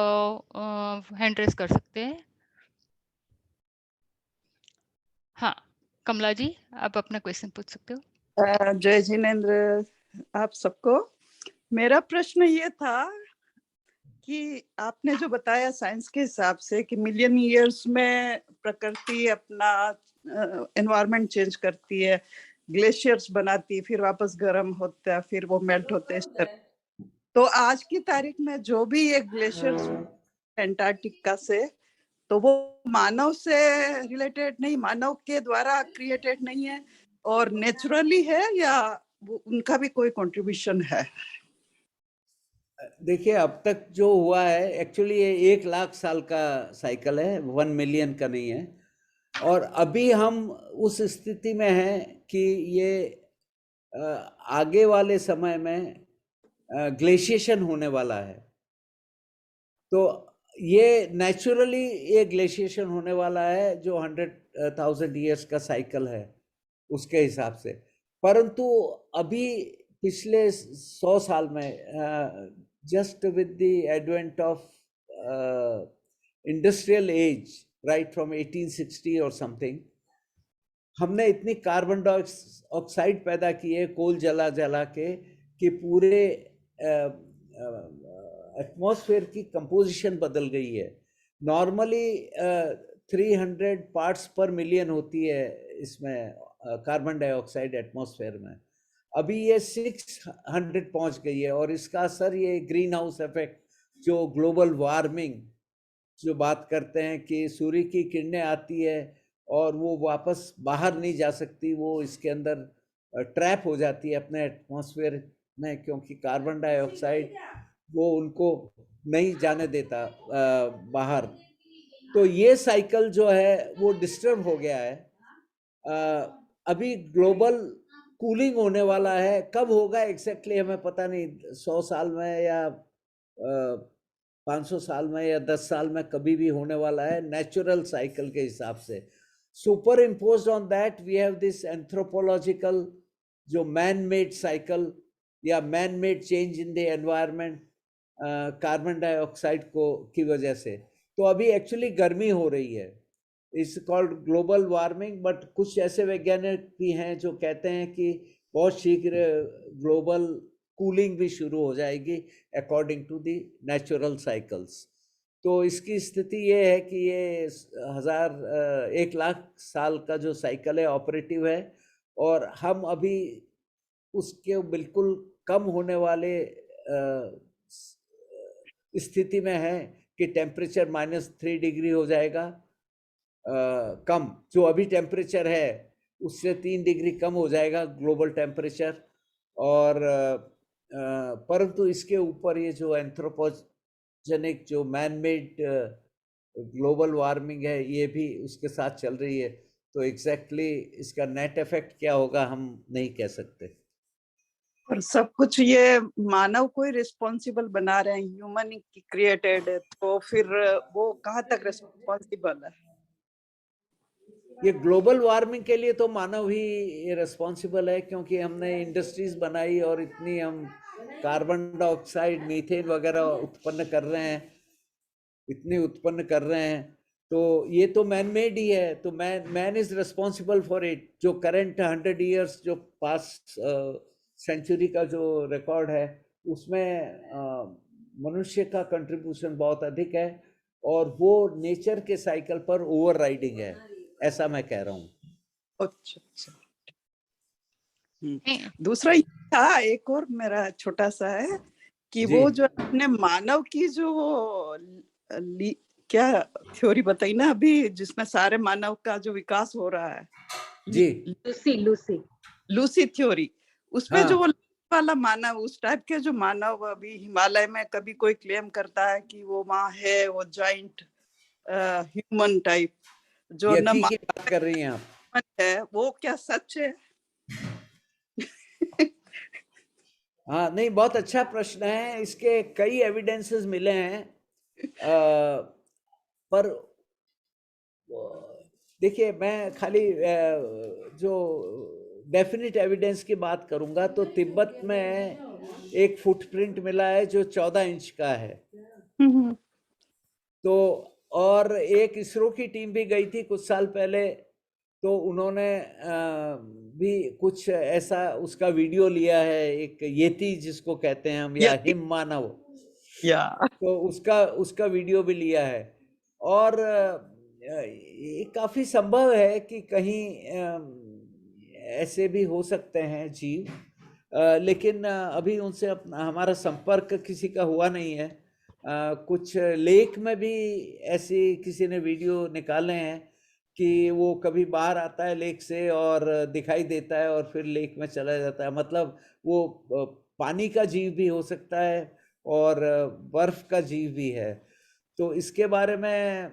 हैंड रेस कर सकते हैं। हाँ कमला जी, आप अपना क्वेश्चन पूछ सकते हो। जय जिनेन्द्र आप सबको। मेरा प्रश्न ये था कि आपने जो बताया साइंस के हिसाब से कि मिलियन ईयर्स में प्रकृति अपना एनवायरनमेंट चेंज करती है, ग्लेशियर्स बनाती, फिर वापस गर्म होता है, फिर वो मेल्ट होते हैं। तो आज की तारीख में जो भी ये ग्लेशियर्स एंटार्क्टिका से, तो वो मानव से रिलेटेड नहीं, मानव के द्वारा क्रिएटेड नहीं है और नेचुरली है, या वो उनका भी कोई कंट्रीब्यूशन है? देखिए, अब तक जो हुआ है एक्चुअली ये 1 लाख साल का साइकिल है, 1 मिलियन का नहीं है। और अभी हम उस स्थिति में हैं कि ये आगे वाले समय में ग्लेशिएशन होने वाला है। तो ये नेचुरली ये ग्लेशिएशन होने वाला है जो 100,000 ईयर्स का साइकिल है उसके हिसाब से। परंतु अभी पिछले 100 साल में just with the advent of industrial age, right from 1860 or something, हमने इतनी कार्बन डाइऑक्साइड पैदा की है कोल जला जला के कि पूरे एटमॉस्फेयर की कंपोजिशन बदल गई है। नॉर्मली 300 पार्ट्स पर मिलियन होती है इसमें कार्बन डाइऑक्साइड एटमॉस्फेयर में, अभी ये 600 पहुंच गई है। और इसका असर ये ग्रीन हाउस इफेक्ट, जो ग्लोबल वार्मिंग जो बात करते हैं कि सूर्य की किरणें आती है और वो वापस बाहर नहीं जा सकती, वो इसके अंदर ट्रैप हो जाती है अपने एटमॉस्फेयर में, क्योंकि कार्बन डाइऑक्साइड वो उनको नहीं जाने देता बाहर। तो ये साइकिल जो है वो डिस्टर्ब हो गया है। अभी ग्लोबल कूलिंग होने वाला है, कब होगा एग्जैक्टली हमें पता नहीं, 100 साल में या 500 साल में या 10 साल में, कभी भी होने वाला है नेचुरल साइकिल के हिसाब से। Superimposed on that we have this anthropological जो मैन मेड साइकिल या man made change in the environment carbon dioxide को की वजह से। तो अभी एक्चुअली गर्मी हो रही है, it's called global warming. But कुछ ऐसे वैज्ञानिक भी हैं जो कहते हैं कि बहुत शीघ्र ग्लोबल कूलिंग भी शुरू हो जाएगी according to the natural cycles. तो इसकी स्थिति ये है कि ये 1 लाख साल का जो साइकिल है ऑपरेटिव है, और हम अभी उसके बिल्कुल कम होने वाले स्थिति में है कि टेम्परेचर -3 डिग्री हो जाएगा कम। जो अभी टेम्परेचर है उससे 3 डिग्री कम हो जाएगा ग्लोबल टेम्परेचर। और परंतु इसके ऊपर ये जो एंथ्रोपोजेनिक जो मैन मेड ग्लोबल वार्मिंग है ये भी उसके साथ चल रही है। तो एग्जैक्टली इसका नेट इफेक्ट क्या होगा हम नहीं कह सकते। और सब कुछ ये मानव को ही रिस्पॉन्सिबल बना रहे हैं, ह्यूमन क्रिएटेड है, तो फिर वो कहाँ तक रिस्पॉन्सिबल है? ये ग्लोबल वार्मिंग के लिए तो मानव ही रिस्पॉन्सिबल है, क्योंकि हमने इंडस्ट्रीज बनाई और इतनी हम कार्बन डाइऑक्साइड मीथेन वगैरह उत्पन्न कर रहे हैं, इतनी उत्पन्न कर रहे हैं। तो ये तो मैन मेड ही है, तो man is responsible for it. जो करंट 100 ईयर्स जो पास्ट सेंचुरी का जो रिकॉर्ड है उसमें मनुष्य का कंट्रीब्यूशन बहुत अधिक है, और वो नेचर के साइकिल पर ओवर राइडिंग है, ऐसा मैं कह रहा हूँ। अच्छा अच्छा। दूसरा ये था, एक और मेरा छोटा सा है कि वो जो अपने मानव की जो क्या थ्योरी बताई ना अभी, जिसमें सारे मानव का जो विकास हो रहा है जी, लूसी थ्योरी, उसमें जो वो वाला मानव, उस टाइप के जो मानव अभी हिमालय में कभी कोई क्लेम करता है कि वो वहाँ है, वो जॉइंट ह्यूमन टाइप जो न की बात कर रही हैं आप, है, वो क्या सच है? हाँ, नहीं, बहुत अच्छा प्रश्न है। इसके कई एविडेंसेस मिले हैं, पर देखिए मैं खाली जो डेफिनेट एविडेंस की बात करूंगा तो तिब्बत में एक फुटप्रिंट मिला है जो 14 इंच का है। तो और एक इसरो की टीम भी गई थी कुछ साल पहले, तो उन्होंने भी कुछ ऐसा उसका वीडियो लिया है, एक येती जिसको कहते हैं हम, या येती। हिम मानव, या तो उसका वीडियो भी लिया है। और ये काफी संभव है कि कहीं ऐसे भी हो सकते हैं जीव, लेकिन अभी उनसे हमारा संपर्क किसी का हुआ नहीं है। कुछ लेक में भी ऐसी किसी ने वीडियो निकाले हैं कि वो कभी बाहर आता है लेक से और दिखाई देता है और फिर लेक में चला जाता है। मतलब वो पानी का जीव भी हो सकता है और बर्फ का जीव भी है। तो इसके बारे में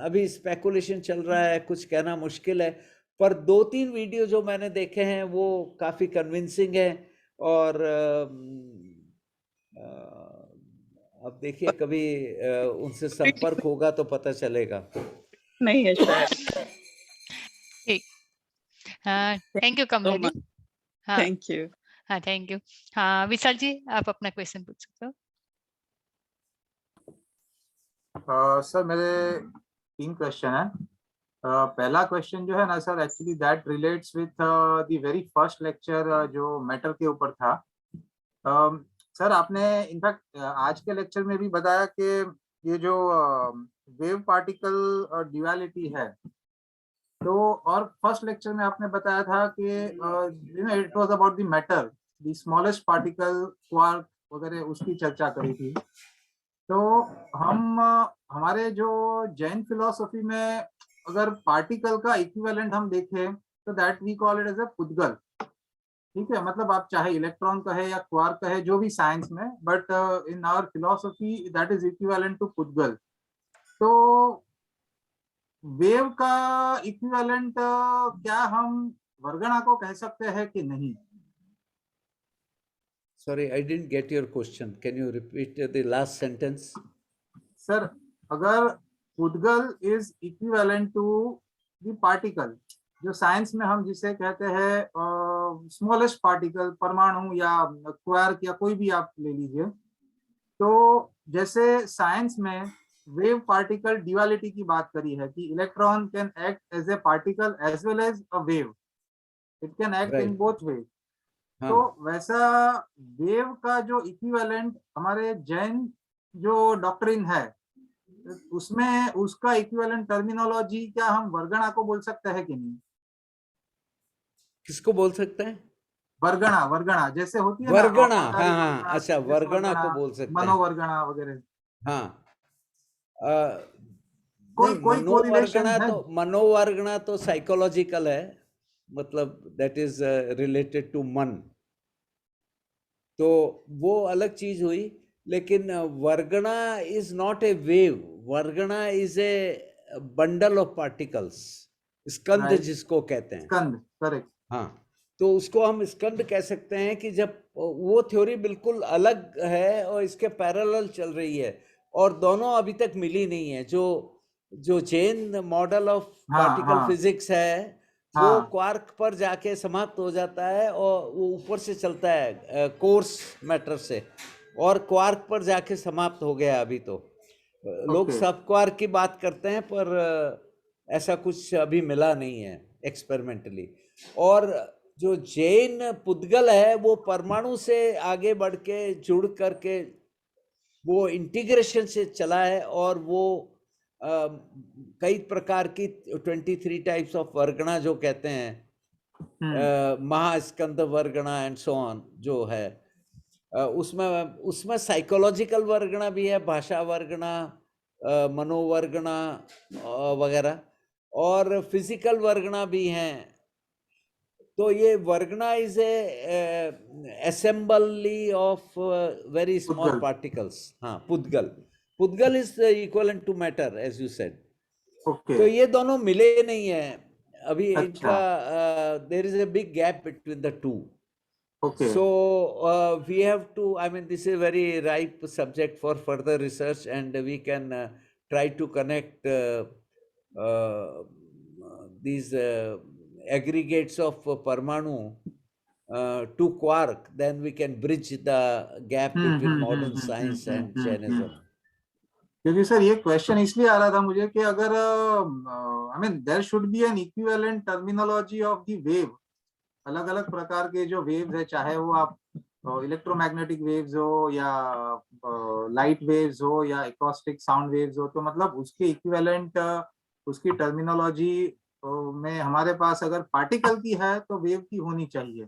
अभी स्पेकुलेशन चल रहा है, कुछ कहना मुश्किल है। पर 2-3 वीडियो जो मैंने देखे हैं वो काफी कन्विंसिंग है। और अब देखिए कभी उनसे संपर्क होगा तो पता चलेगा। नहीं है शायद। ठीक। थैंक यू कमला जी। हाँ थैंक यू। हाँ, थैंक यू। हाँ विशाल जी, आप अपना क्वेश्चन पूछ सकते हो। सर मेरे 3 क्वेश्चन है। पहला क्वेश्चन जो है ना sir, actually that relates with the very first lecture जो मैटर के ऊपर था। सर आपने इनफैक्ट आज के लेक्चर में भी बताया कि ये जो वेव पार्टिकल ड्यूअलिटी है, तो और फर्स्ट लेक्चर में आपने बताया था कि it was about the matter, the smallest particle, quark वगैरह, उसकी चर्चा करी थी। तो हम हमारे जो जैन फिलॉसफी में अगर पार्टिकल का इक्विवेलेंट हम देखें तो that we call it as a पुद्गल। ठीक है, मतलब आप चाहे इलेक्ट्रॉन कहे या क्वार्क कहे, जो भी साइंस में, but in our philosophy that is equivalent to पुद्गल। तो वेव का इक्विवेलेंट क्या हम वर्गणा को कह सकते हैं कि नहीं? Sorry, I didn't get your question. Can you repeat the last sentence? Sir अगर पुद्गल is equivalent to the particle, जो साइंस में हम जिसे कहते हैं स्मॉलेस्ट पार्टिकल, परमाणु या क्वार्क या कोई भी आप ले लीजिए, तो जैसे साइंस में वेव पार्टिकल ड्यूअलिटी की बात करी है कि electron can act as a particle as well as a wave, it can act in Right. Both way. हाँ, तो वैसा वेव का जो इक्विवेलेंट हमारे जैन जो डॉक्ट्रिन है, उसमें उसका इक्विवेलेंट टर्मिनोलॉजी क्या हम वर्गणा को बोल सकते हैं कि नहीं? किसको बोल सकते हैं? वर्गणा, वर्गणा जैसे होती है ना, वर्गणा, हाँ औपचारिक हाँ, वर्गणा, अच्छा, विशेष वर्गणा वर्गणा, को बोल सकते हैं। मनोवर्गणा वगैरह। हाँ, कोई नहीं, कोई कोरिलेशन है? मनोवर्गणा तो साइकोलॉजिकल है, मतलब दैट इज रिलेटेड टू मन, तो वो अलग चीज हुई। लेकिन वर्गणा इज नॉट ए वेव, वर्गणा is a bundle of particles, स्कंद Right. जिसको कहते हैं। स्कंद, करेक्ट। हाँ, तो उसको हम स्कंद कह सकते हैं कि जब वो थ्योरी बिल्कुल अलग है और इसके पैरेलल चल रही है, और दोनों अभी तक मिली नहीं है। जो जैन मॉडल ऑफ हाँ पार्टिकल हाँ फिजिक्स है, वो हाँ, क्वार्क पर जाके समाप्त हो जाता है और वो ऊपर से चलता है कोर्स मैटर से, और क्वार्क पर जाके समाप्त हो गया अभी तो। लोग ओके। सब क्वार्क की बात करते हैं, पर ऐसा कुछ अभी मिला नहीं है एक्सपेरिमेंटली। और जो जैन पुद्गल है वो परमाणु से आगे बढ़ के जुड़ करके वो इंटीग्रेशन से चला है, और वो कई प्रकार की 23 टाइप्स ऑफ वर्गणा जो कहते हैं, महास्कंद वर्गणा एंड सो ऑन जो है, उसमें साइकोलॉजिकल वर्गणा भी है, भाषा वर्गणा, मनोवर्गणा वगैरह, और फिजिकल वर्गणा भी हैं। तो ये वर्गणा is a assembly of very small पुद्गल। पार्टिकल्स। हाँ, पुद्गल is equivalent to matter as you said. Okay, तो ये दोनों मिले नहीं है अभी, अच्छा, इनका there is a big gap between the two. Okay. So we have to, I mean, this is a very ripe subject for further research, and we can try to connect these aggregates of Parmanu to quark. Then we can bridge the gap between modern science and Jainism. क्योंकि सर ये क्वेश्चन इसलिए आ रहा था मुझे कि अगर I mean there should be an equivalent terminology of the wave, अलग अलग प्रकार के जो वेव्स है, चाहे वो आप इलेक्ट्रोमैग्नेटिक वेव्स हो या लाइट वेव्स हो या एकॉस्टिक साउंड वेव्स हो, तो मतलब उसके इक्विवेलेंट उसकी टर्मिनोलॉजी में हमारे पास अगर पार्टिकल की है तो वेव की होनी चाहिए,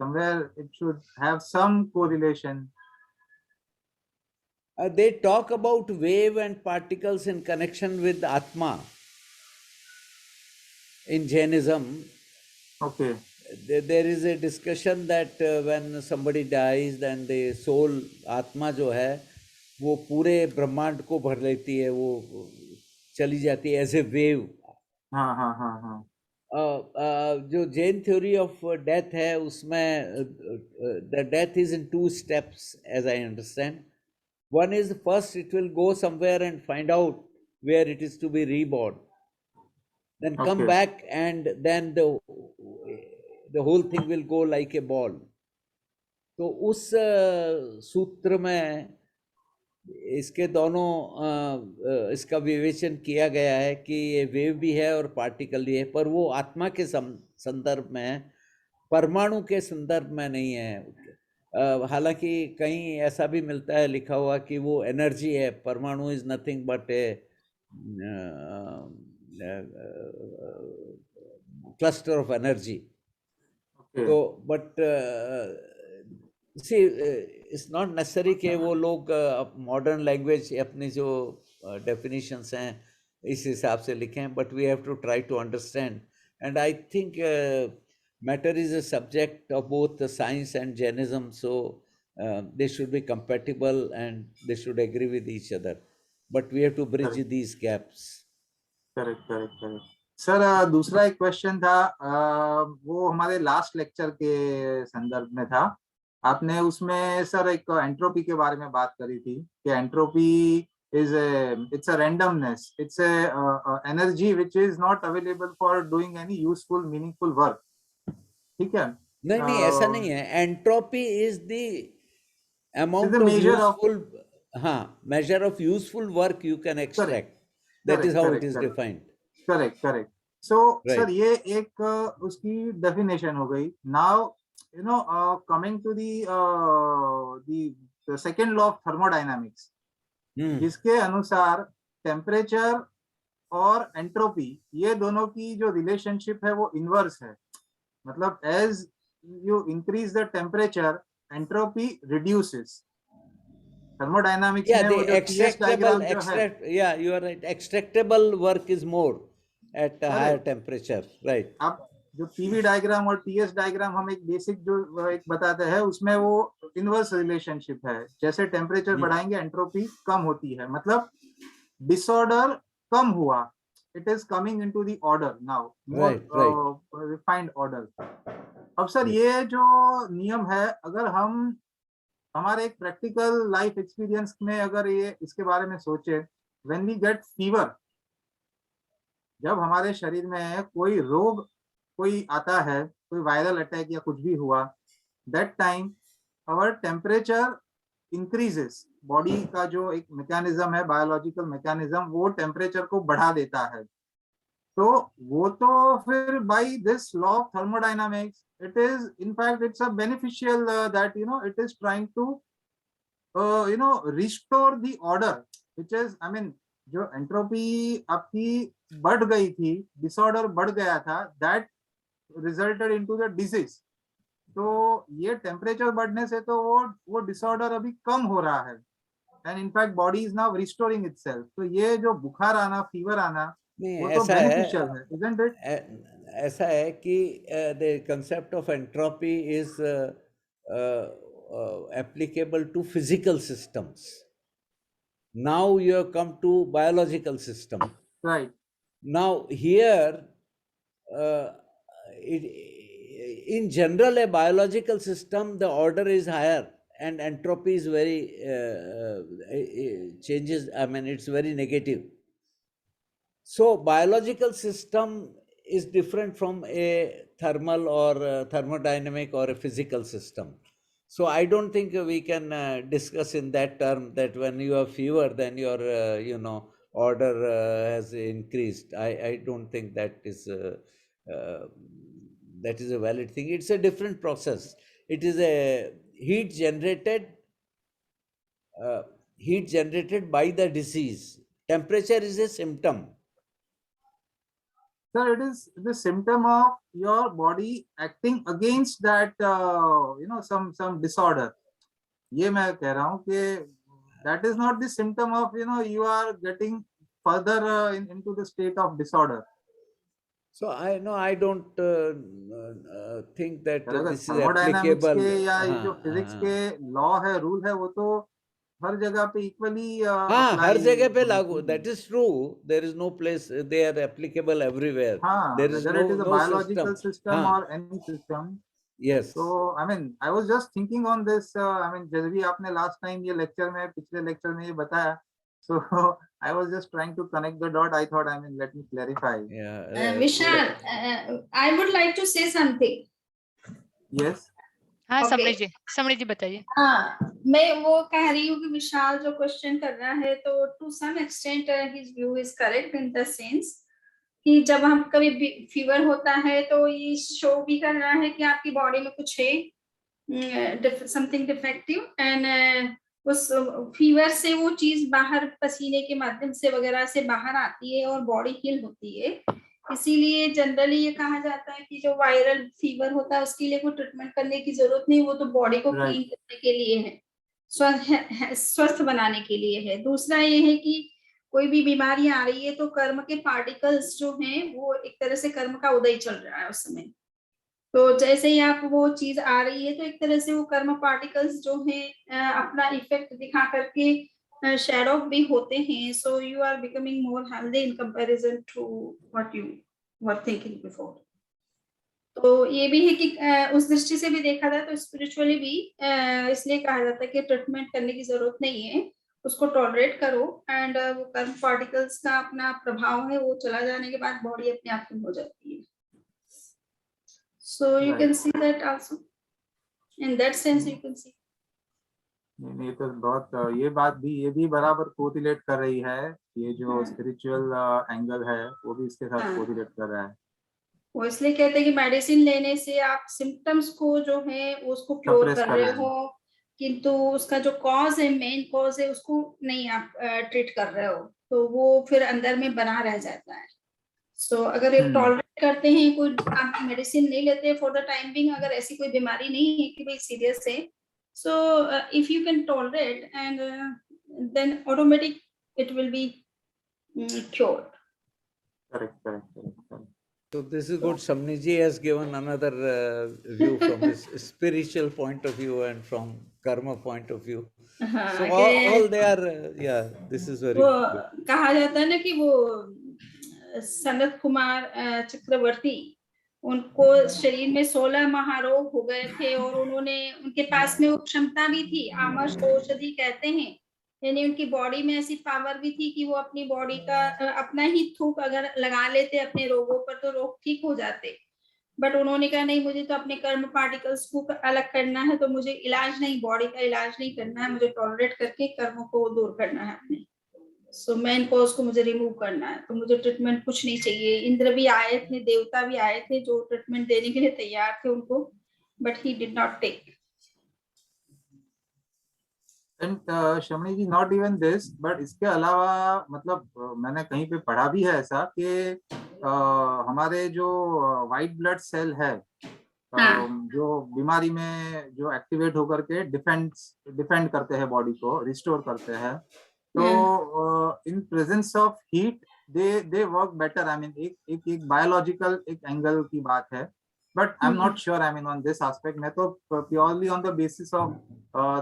somewhere it should have some correlation. They talk about wave and particles in connection with Atma in Jainism. Okay. There is a discussion that when somebody dies, then the soul, आत्मा जो है वो पूरे ब्रह्मांड को भर लेती है, वो चली जाती है एज ए वेव. हाँ हाँ हाँ हाँ. जो जैन थ्योरी ऑफ डेथ है उसमें the death is in 2 steps as I understand. One is first it will go somewhere and find out where it is to be reborn, then come Okay. back, and then the whole thing will go like a ball. तो उस सूत्र में इसके दोनों इसका विवेचन किया गया है कि ये वेव भी है और पार्टिकल भी है, पर वो आत्मा के संदर्भ में है, परमाणु के संदर्भ में नहीं है. हालांकि कहीं ऐसा भी मिलता है लिखा हुआ कि वो एनर्जी है, परमाणु is nothing but A cluster of energy. Okay. तो but see it's not necessary कि वो लोग मॉडर्न लैंग्वेज अपनी जो डेफिनेशंस हैं इस हिसाब से लिखें, but we have to try to understand. And I think matter is a subject of both science and Jainism, so they should be compatible and they should agree with each other, but we have to bridge Correct. these gaps. Correct. Sir दूसरा एक क्वेश्चन था, वो हमारे लास्ट लेक्चर के संदर्भ में था. आपने उसमें सर एक एंट्रोपी के बारे में बात करी थी कि entropy is it's a randomness, it's a energy which is not available for doing any useful meaningful work. ठीक है. नहीं, ऐसा नहीं है. Entropy is the amount the of measure of- useful, हाँ, measure of useful work you can extract. That is how it is defined. Correct. So Right. Sir ये एक उसकी डेफिनेशन हो गई. Now you know coming to the second law of thermodynamics, जिसके अनुसार टेम्परेचर और एंट्रोपी ये दोनों की जो रिलेशनशिप है वो इनवर्स है. मतलब as you increase the temperature entropy reduces. Thermodynamics Yeah, में the वो जो TS डायग्राम जो है, yeah, you are right. Extractable work is more at a higher Correct. temperature, right? आप जो PV डायग्राम और TS डायग्राम हम एक बेसिक जो एक बताते हैं उसमें वो इनवर्स रिलेशनशिप है. जैसे टेम्परेचर बढ़ाएंगे एंट्रोपी कम होती है, मतलब डिसऑर्डर कम हुआ, it is coming into the order now, more refined order. अब सर ये जो नियम है, अगर हम हमारे एक प्रैक्टिकल लाइफ एक्सपीरियंस में अगर ये इसके बारे में सोचे, व्हेन वी गेट फीवर, जब हमारे शरीर में कोई रोग कोई आता है, कोई वायरल अटैक या कुछ भी हुआ, that time our temperature increases. Body का जो एक मैकेनिज्म है, बायोलॉजिकल मैकेनिज्म, वो टेम्परेचर को बढ़ा देता है. तो वो तो फिर by this law of thermodynamics, it is in fact it's a beneficial that it is trying to restore the order, which is I mean जो एंट्रोपी आपकी बढ़ गई थी, डिसऑर्डर बढ़ गया था, that resulted into the disease. तो ये टेम्परेचर बढ़ने से तो वो डिसऑर्डर अभी कम हो रहा है, and in fact body is now restoring itself. तो ये जो बुखार आना, फीवर आना, वो तो बेनिफिशियल है, isn't it? ऐसा है कि the concept of entropy is applicable to physical systems. Now you have come to biological system. Right. Now here, in general, a biological system, the order is higher and entropy is very changes. I mean, it's very negative. So biological system is different from a thermal or thermodynamic or a physical system. So I don't think we can discuss in that term that when you have fever, then your order has increased. I don't think that is uh, a valid thing. It's a different process. It is a heat generated by the disease. Temperature is a symptom. Sir, it is the symptom of your body acting against that, some disorder. ये मैं कह रहा हूँ कि that is not the symptom of, you are getting further into the state of disorder. So I don't think that sir, अगर this is थर्मोडायनामिक्स applicable. के या ये जो हाँ, फिजिक्स हाँ। के लॉ है, रूल है, वो तो हर जगह पे इक्वली हाँ, हर जगह पे लागू. That is true. There is no place. They are applicable everywhere. हाँ, There is whether it is a no biological system. system हाँ, or any system. yes. So I mean, I was just thinking on this. I mean, जब भी आपने last time ये lecture में, पिछले lecture में ये बताया, so I was just trying to connect the dot. I thought, I mean, let me clarify. Yeah. Vishal, I would like to say something. Yes. हाँ, Okay. समड़ी जी बताइए. हाँ, मैं वो कह रही हूँ कि विशाल जो क्वेश्चन कर रहा है, तो to some extent his view is correct in the sense कि जब हम कभी फीवर होता है तो ये शो भी कर रहा है कि आपकी बॉडी में कुछ है, समथिंग डिफेक्टिव, एंड उस फीवर से वो चीज बाहर पसीने के माध्यम से वगैरह से बाहर आती है और बॉडी हील होती है. इसीलिए जनरली ये कहा जाता है कि जो वायरल फीवर होता है उसके लिए कोई ट्रीटमेंट करने की जरूरत नहीं, वो तो बॉडी को क्लीन करने के लिए है, स्वस्थ बनाने के लिए है. दूसरा ये है कि कोई भी बीमारी आ रही है तो कर्म के पार्टिकल्स जो हैं वो एक तरह से कर्म का उदय चल रहा है उस समय. तो जैसे ही आप वो चीज आ रही है तो एक तरह से वो कर्म पार्टिकल्स जो हैं अपना इफेक्ट दिखा करके शेड ऑफ भी होते हैं. So you are becoming more healthy in comparison to what you were thinking before. तो ये भी है कि उस दृष्टि से भी देखा जाए तो स्पिरिचुअली भी इसलिए कहा जाता है कि ट्रीटमेंट करने की जरूरत नहीं है, उसको टॉलरेट करो, एंड वो कर्म पार्टिकल्स का अपना प्रभाव है वो चला जाने के बाद बॉडी अपने आप में हो जाती है. So you can see that also. In that sense you can see. नहीं तो बहुत ये बात भी, ये भी बराबर कोरिलेट कर रही है. ये जो स्पिरिचुअल एंगल है वो भी इसके साथ कोरिलेट कर रहा है. वो इसलिए कहते हैं कि मेडिसिन लेने से आप सिम्टम्स को जो है उसको क्योर कर रहे हो, किंतु उसका जो कॉज है, मेन कॉज है, उसको नहीं आप ट्रीट कर रहे हो, तो वो फिर अंदर में बना रह जाता है. सो अगर एक टॉलरेट करते हैं, कोई आप मेडिसिन नहीं लेते फॉर द टाइम बिंग, अगर ऐसी कोई बीमारी नहीं है कि भाई सीरियस है, so if you can tolerate and then automatic it will be cured. Correct. So this is good. Samniji has given another view from his spiritual point of view and from karma point of view. So all they are, this is very good. कहा जाता है ना कि वो सनत कुमार चक्रवर्ती, उनको शरीर में 16 महारोग हो गए थे और उनके पास में वो क्षमता भी थी, आमर्ष औषधि कहते हैं, यानी उनकी बॉडी में ऐसी पावर भी थी कि वो अपनी बॉडी का अपना ही थूक अगर लगा लेते अपने रोगों पर तो रोग ठीक हो जाते. बट उन्होंने कहा नहीं, मुझे तो अपने कर्म पार्टिकल्स को अलग करना है, तो मुझे इलाज नहीं, बॉडी का इलाज नहीं करना है, मुझे टॉलरेट करके कर्मों को दूर करना है अपने. सो मेन कॉज को मुझे रिमूव करना है, तो मुझे ट्रीटमेंट कुछ नहीं चाहिए. इंद्र भी आए थे, देवता भी आए थे जो ट्रीटमेंट देने के लिए तैयार थे उनको, but he did not take. And Shamni ji, not even this, but इसके अलावा मतलब मैंने कहीं पे पढ़ा भी है ऐसा कि हमारे जो वाइट ब्लड सेल है, जो बीमारी में जो एक्टिवेट होकर के डिफेंड करते हैं, बॉडी को रिस्टोर करते हैं, तो in presence of heat they work better. I mean एक बायोलॉजिकल एक एंगल की बात है, but I am not sure, I mean on this aspect. मैं तो purely on the basis of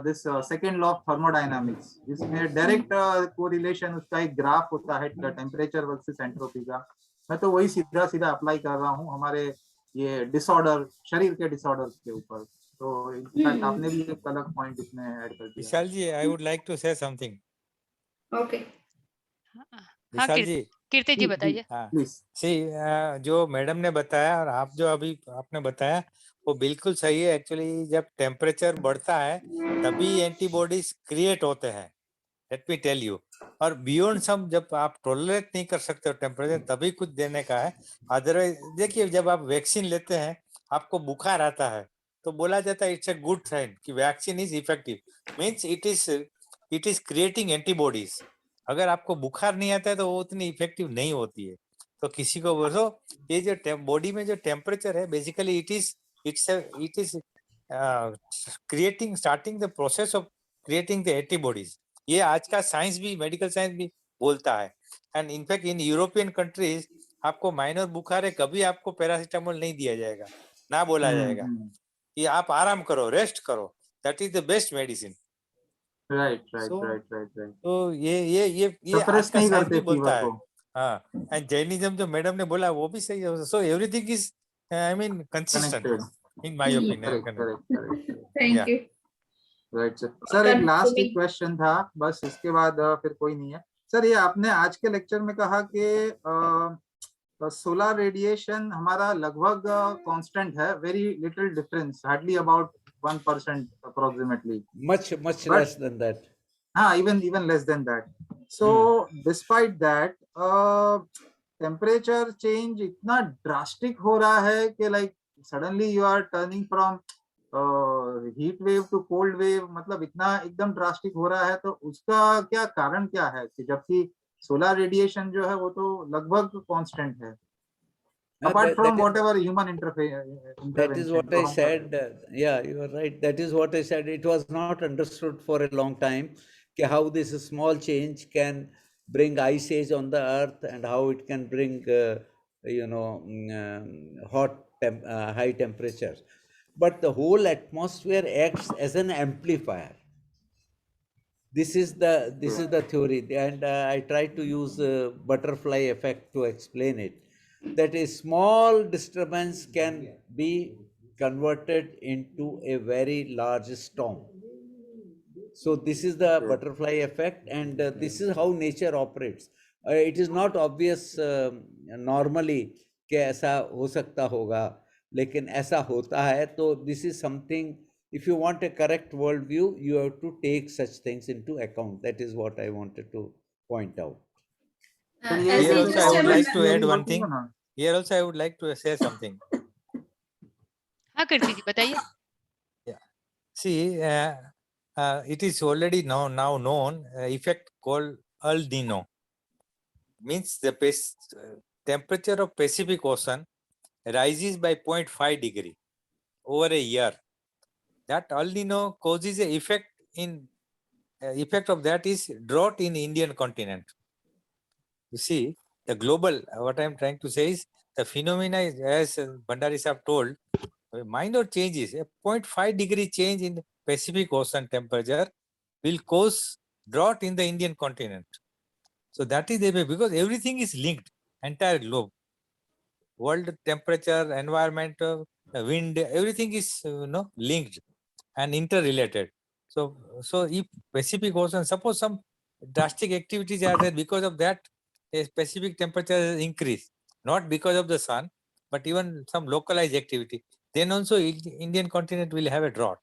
this second law of thermodynamics, जिसमें डायरेक्ट कोरिलेशन उसका एक ग्राफ होता है टेम्परेचर वर्सेस एंट्रोपी का. मैं तो वही सीधा अप्लाई कर रहा हूँ हमारे ये डिसऑर्डर, शरीर के डिसऑर्डर के ऊपर. तो इनफैक्ट आपने भी एक अलग पॉइंट इसमें ऐड कर दिया. Vishal ji, I would like to say something. Okay. Vishal ji, Kirti ji बताइए. हाँ, सी जो मैडम ने बताया और आप जो अभी आपने बताया वो बिल्कुल सही है। एक्चुअली जब टेम्परेचर बढ़ता है तभी एंटीबॉडीज क्रिएट होते हैं, लेट मी टेल यू। और बियॉन्ड सम जब आप टॉलरेट नहीं कर सकते हो टेम्परेचर, तभी कुछ देने का है। अदरवाइज देखिए, जब आप वैक्सीन लेते हैं, आपको बुखार आता है तो बोला जाता है इट्स ए गुड साइन कि vaccine is effective, means it is creating antibodies. अगर आपको बुखार नहीं आता है तो वो उतनी इफेक्टिव नहीं होती है। तो किसी को बोलो ये जो बॉडी में जो टेम्परेचर है, basically it is creating, starting the process of creating the antibodies. ये आज का साइंस भी, मेडिकल साइंस भी बोलता है। And in fact in European countries आपको माइनर बुखार है, कभी आपको पैरासिटामोल नहीं दिया जाएगा, ना बोला जाएगा कि आप आराम करो, रेस्ट करो, that is the best medicine. Right So, right. तो ये आज सप्रेस का नहीं साइंस करते भी बोलता फीवर है। को। हाँ, एंड जैनिज्म जो मैडम ने बोला वो भी सही है। So everything is I mean consistent connected. In my opinion. Correct. Yeah. Thank you. Right sir, एक लास्ट एक क्वेश्चन था बस, इसके बाद फिर कोई नहीं है। सर, ये आपने आज के लेक्चर में कहा कि सोलर रेडिएशन हमारा लगभग कांस्टेंट है, very little difference, hardly about 1% approximately, much But- less than that. हाँ, even less than that. So despite that, temperature change इतना drastic हो रहा है कि like suddenly you are turning from heat wave to cold wave, मतलब इतना एकदम ड्रास्टिक हो रहा है। तो उसका क्या कारण क्या है कि जबकि सोलर रेडिएशन जो है वो तो लगभग कांस्टेंट है, apart from whatever human intervention. That is what I said. Yeah, you are right. That is what I said. It was not understood for a long time how this small change can bring ice age on the earth and how it can bring, high temperatures. But the whole atmosphere acts as an amplifier. This is the theory, and I try to use butterfly effect to explain it. That a small disturbance can be converted into a very large storm. So this is the butterfly effect, and this is how nature operates. It is not obvious normally कि ऐसा हो सकता होगा, लेकिन ऐसा होता है। तो this is something, if you want a correct world view, you have to take such things into account. That is what I wanted to point out. Here also I would like to add one thing. Here also I would like to say something. हाँ कीर्ति जी बताइए। See, it is already now known effect called El Nino. Means the temperature of Pacific Ocean rises by 0.5 degree over a year. That El Nino causes a effect of that is drought in Indian continent. You see, the global, what I am trying to say is the phenomena is, as Bhandari Sahab told, minor changes, a 0.5 degree change in the Pacific Ocean temperature will cause drought in the Indian continent. So that is the way, because everything is linked, entire globe. World temperature, environment, wind, everything is linked and interrelated. So if Pacific Ocean, suppose some drastic activities are there, because of that a specific temperature increase, not because of the sun, but even some localized activity, then also Indian continent will have a drought.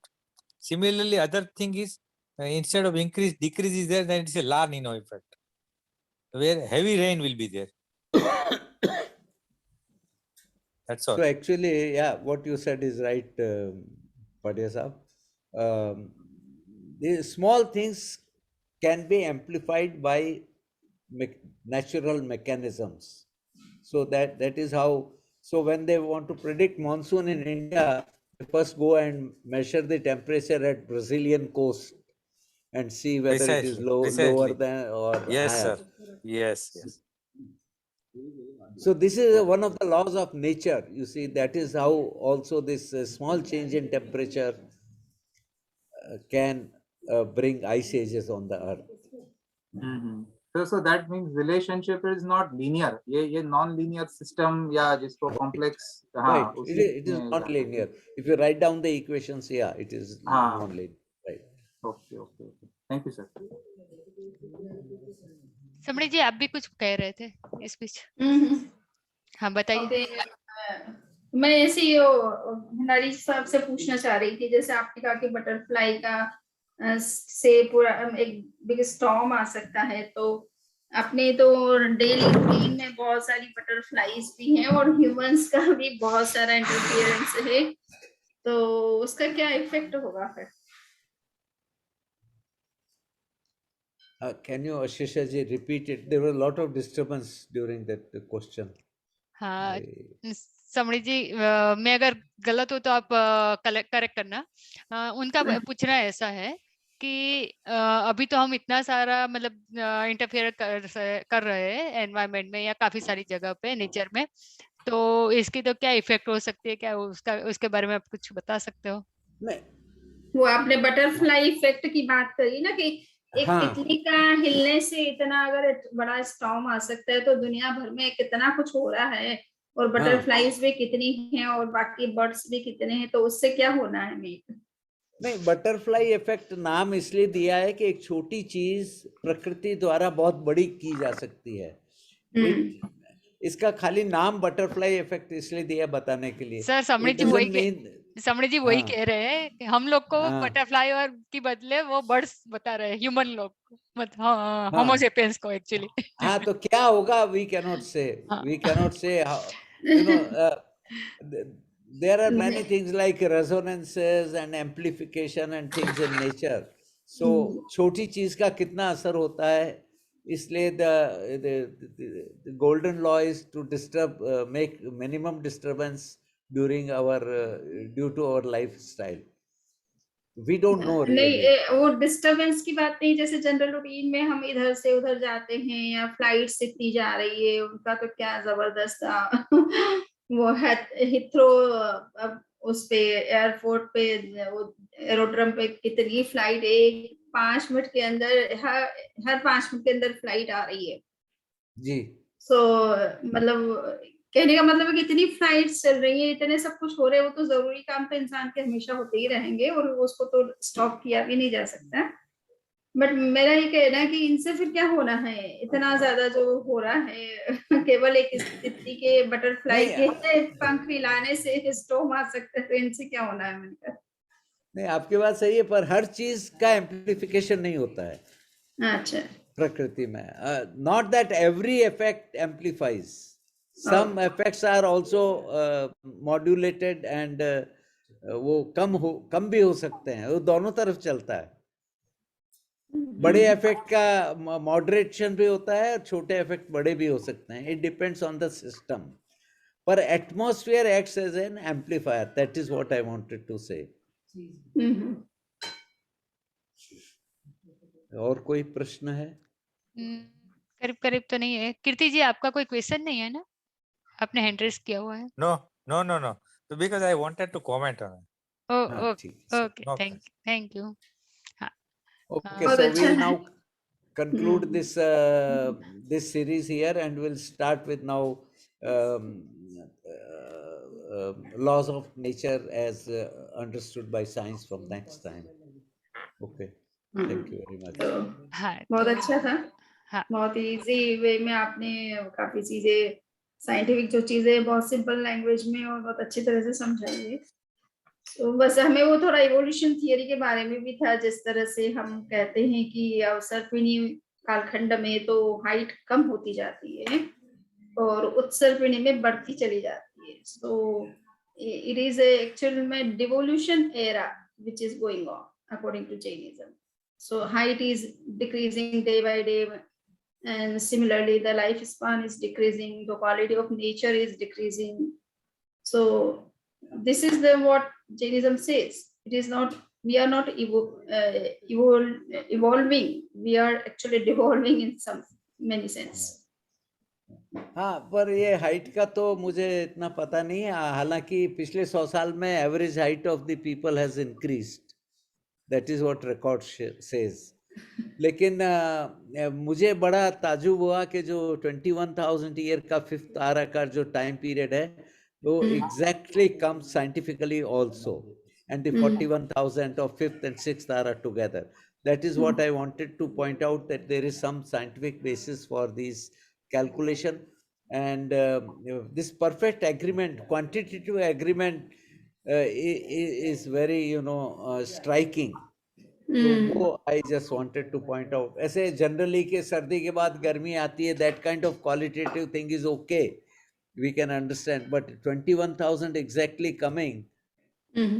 Similarly, other thing is instead of increase, decrease is there, then it's a La Nino effect, where heavy rain will be there. That's all. So actually, yeah, what you said is right, Padia Sahab. The small things can be amplified by natural mechanisms. So that is how. So when they want to predict monsoon in India, they first go and measure the temperature at Brazilian coast and see whether it is Precisely. lower than or Yes, higher. sir. Yes. So this is one of the laws of nature. You see, that is how also this small change in temperature can bring ice ages on the earth. So that means relationship is not linear. ये non-linear system या जिसको complex, Right. It is not linear. If you write down the equations, yeah, it is non-linear. Right. Okay. Thank you, sir. समणी जी आप भी कुछ कह रहे थे इस बीच। हाँ बताइए। मैं ऐसे ही भंडारी साहब से पूछना चाह रही थी, जैसे आपने कहा कि बटरफ्लाई का से पूरा एक बिग स्टॉर्म आ सकता है, तो अपने तो डेली रूटीन में बहुत सारी बटरफ्लाईज भी हैं और ह्यूमंस का भी बहुत सारा इंटरफियरेंस है, तो उसका क्या इफेक्ट होगा फिर? Can you, Ashisha ji, repeat it? There was a lot of disturbance during that question. हाँ I- समणी जी, मैं अगर गलत हो तो आप करेक्ट करना। उनका पूछना ऐसा है कि अभी तो हम इतना सारा मतलब इंटरफेयर कर रहे हैं एनवायरनमेंट में या काफी सारी जगह पे नेचर में, तो इसकी तो क्या इफेक्ट हो सकती है, क्या उसका उसके बारे में आप कुछ बता सकते हो? नहीं, वो आपने बटरफ्लाई इफेक्ट की बात करी ना, कि एक हाँ। तितली का हिलने से इतना अगर बड़ा स्टॉर्म आ सकता है, तो दुनिया भर में कितना कुछ हो रहा है, और बटरफ्लाईज भी कितनी हैं और बाकी बर्ड्स भी कितने हैं, तो उससे क्या होना है मेक? नहीं, बटरफ्लाई इफेक्ट नाम इसलिए दिया है कि एक छोटी चीज प्रकृति द्वारा बहुत बड़ी की जा सकती है। इसका खाली नाम बटरफ्लाई इफेक्ट इसलिए दिया बताने के लिए। सर समणी It जी वही doesn't mean- समणी जी वही हाँ। कह रहे हैं कि हम लोग को हाँ। बटरफ्लाई और की बदले वो बर्ड्स बता रहे हैं, ह्यूमन लोग को, मतलब हाँ, हाँ। होमो सेपियंस को एक्चुअली। हाँ, तो क्या होगा, वी कैनॉट से, हाँ। We cannot say, you know, there are many things like resonances and amplification and things in nature. So छोटी चीज का कितना असर होता है, इसलिए the golden law is to disturb, make minimum disturbance during our due to our lifestyle. We don't know really. नहीं, वो डिस्टरबेंस की बात नहीं, जैसे जनरल रूटीन में हम इधर से उधर जाते हैं या फ्लाइट्स इतनी जा रही है, उनका तो क्या जबरदस्त वो है हिथ्रो, उस पे एयरपोर्ट पे, वो एरोड्रम पे कितनी फ्लाइट, एक 5 मिनट के अंदर, हर 5 मिनट के अंदर फ्लाइट आ रही है। जी। सो मतलब कहने का मतलब है कि इतनी फ्लाइट्स चल रही है, इतने सब कुछ हो रहे हैं, वो तो जरूरी काम तो इंसान के हमेशा होते ही रहेंगे और उसको तो स्टॉप किया भी नहीं जा सकता। बट मेरा ये कहना है कि इनसे फिर क्या होना है, इतना ज्यादा जो हो रहा है केवल एक तितली के बटरफ्लाई के पंख हिलाने से स्टॉर्म आ सकता है, तो इनसे क्या होना है? मैंने कहा नहीं, आपकी बात सही है, पर हर चीज का एम्प्लीफिकेशन नहीं होता है अच्छा, प्रकृति में. Not that every effect amplifies, some effects are also modulated and वो कम भी हो सकते हैं, वो दोनों तरफ चलता है. बड़े इफेक्ट का मॉडरेशन भी होता है और छोटे इफेक्ट बड़े भी हो सकते हैं. It depends on the system, पर atmosphere acts as an amplifier. That is what I wanted to say. और कोई प्रश्न है? करीब करीब तो नहीं है. कीर्ति जी, आपका कोई क्वेश्चन नहीं है ना? आपने हैंड रेस किया हुआ है. No. So because I wanted to comment on it. Oh, ठीक है. okay. Thank you. Okay, बहुत so अच्छा we'll है। now conclude this series here, and we'll start with now laws of nature as understood by science from next time. Okay, thank you very much. तो हाँ, बहुत तो अच्छा था। हाँ. बहुत इजी वे में आपने काफी चीजें, साइंटिफिक जो चीजें बहुत सिंपल लैंग्वेज में और बहुत अच्छी तरह से समझाई है। तो बस हमें वो थोड़ा इवोल्यूशन थियरी के बारे में भी था, जिस तरह से हम कहते हैं कि अवसर्पिणी कालखंड में तो हाइट कम होती जाती है और उत्सर्पिणी में बढ़ती चली जाती है. सो इट इज एक्चुअल में devolution era which is going on according to Jainism. So height is decreasing day by day, and similarly the lifespan is decreasing, the quality of nature is decreasing. So this is the what Jainism says. It is not, we are not evolving, we are actually devolving in some many sense. हाँ, पर ये हाइट का तो मुझे इतना पता नहीं है. हालांकि पिछले 100 साल में average height of the people has increased. That is what record says. लेकिन मुझे बड़ा ताजुब हुआ कि जो 21,000 ईयर का फिफ्थ तारा का जो टाइम पीरियड है, वो exactly come scientifically also, and the 41,000 of fifth and sixth Tara together. That is what I wanted to point out, that there is some scientific basis for these calculation. and this perfect agreement, quantitative agreement is very, striking. तो वो I just wanted to point out. ऐसे generally के सर्दी के बाद गर्मी आती है, that kind of qualitative thing is okay, we can understand, but 21,000 exactly coming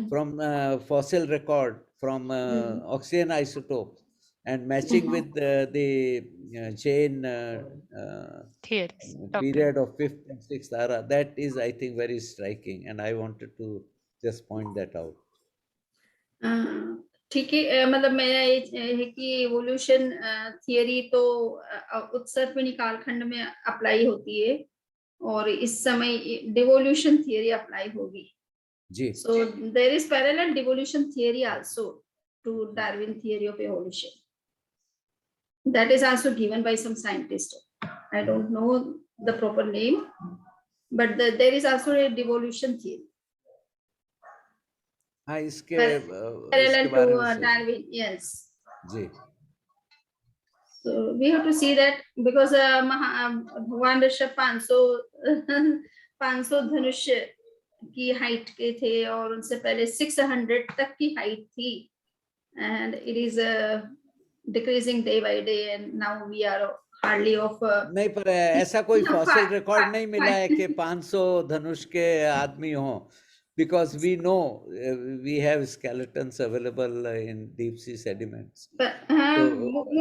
from fossil record, from oxygen isotopes, and matching with the chain theories, period of 5th and 6th era, that is, I think, very striking, and I wanted to just point that out. ठीक है, मतलब मेरा ये है कि एवोल्यूशन थियरी तो उत्सर्पणी कालखंड में अप्लाई होती है और इस समय डिवोल्यूशन थियरी अप्लाई होगी जी. So there is parallel devolution theory also to Darwin theory of evolution. That is also given by some scientist. I don't know the proper name, but there is also a devolution theory. हाँ, इसके Parallel बारे to में सोचें. Darwin, yes. Ji. So we have to see that because भगवान ऋषभ 500 धनुष की हाइट के थे और उनसे पहले 600 तक की हाइट थी, and it is decreasing day by day, and now we are hardly of नहीं, पर ऐसा कोई फॉसिल रिकॉर्ड नहीं मिला है कि 500 धनुष के आदमी हो, because we know we have skeletons available in deep sea sediments. तो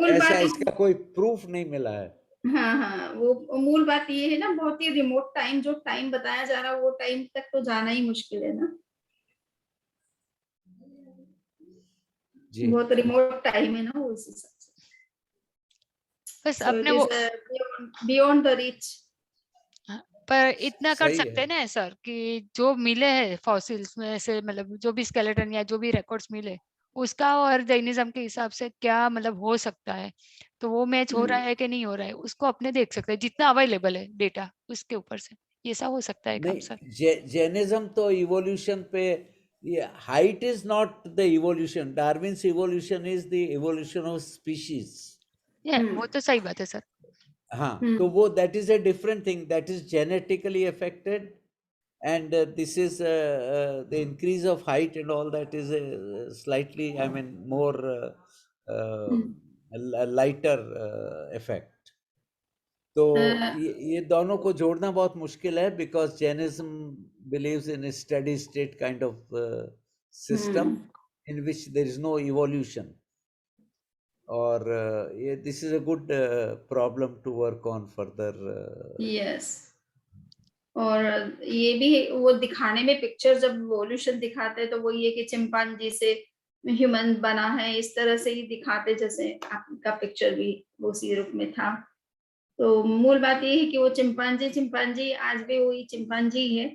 ऐसा इसका कोई प्रूफ नहीं मिला है. हाँ, वो मूल बात ये है ना, बहुत ही रिमोट टाइम, जो टाइम बताया जा रहा है वो टाइम तक तो जाना ही मुश्किल है ना जी. बहुत रिमोट टाइम है ना वो, उस हिसाब से बस अपने वो बियॉन्ड द रीच. पर इतना कर सकते हैं ना सर कि जो मिले हैं फॉसिल्स में से, मतलब जो भी स्केलेटन या जो भी रिकॉर्ड्स मिले उसका और जैनिज्म के हिसाब से क्या मतलब हो सकता है, तो वो मैच हो रहा है कि नहीं हो रहा है उसको अपने देख सकते हैं, जितना अवेलेबल है डेटा उसके ऊपर से ऐसा हो सकता है काम सर. जैनिज्म तो इवोल्यूशन पे, height is not the evolution, Darwin's evolution is the evolution of species. वो तो सही बात है सर. हाँ, तो वो that is a different thing, that is genetically affected, and this is the increase of height and all that is slightly, I mean, more lighter effect. तो ये दोनों को जोड़ना बहुत मुश्किल है, because Jainism believes in a steady state kind of system in which there is no evolution. और this is a good problem to work on further. Yes. और ये भी वो दिखाने में पिक्चर जब इवोल्यूशन दिखाते हैं तो वो ये कि चिंपांजी से ह्यूमन बना है, इस तरह से ही दिखाते जैसे आपका पिक्चर भी उसी रूप में था. तो मूल बात ये है कि वो चिंपांजी आज भी वही चिंपांजी है,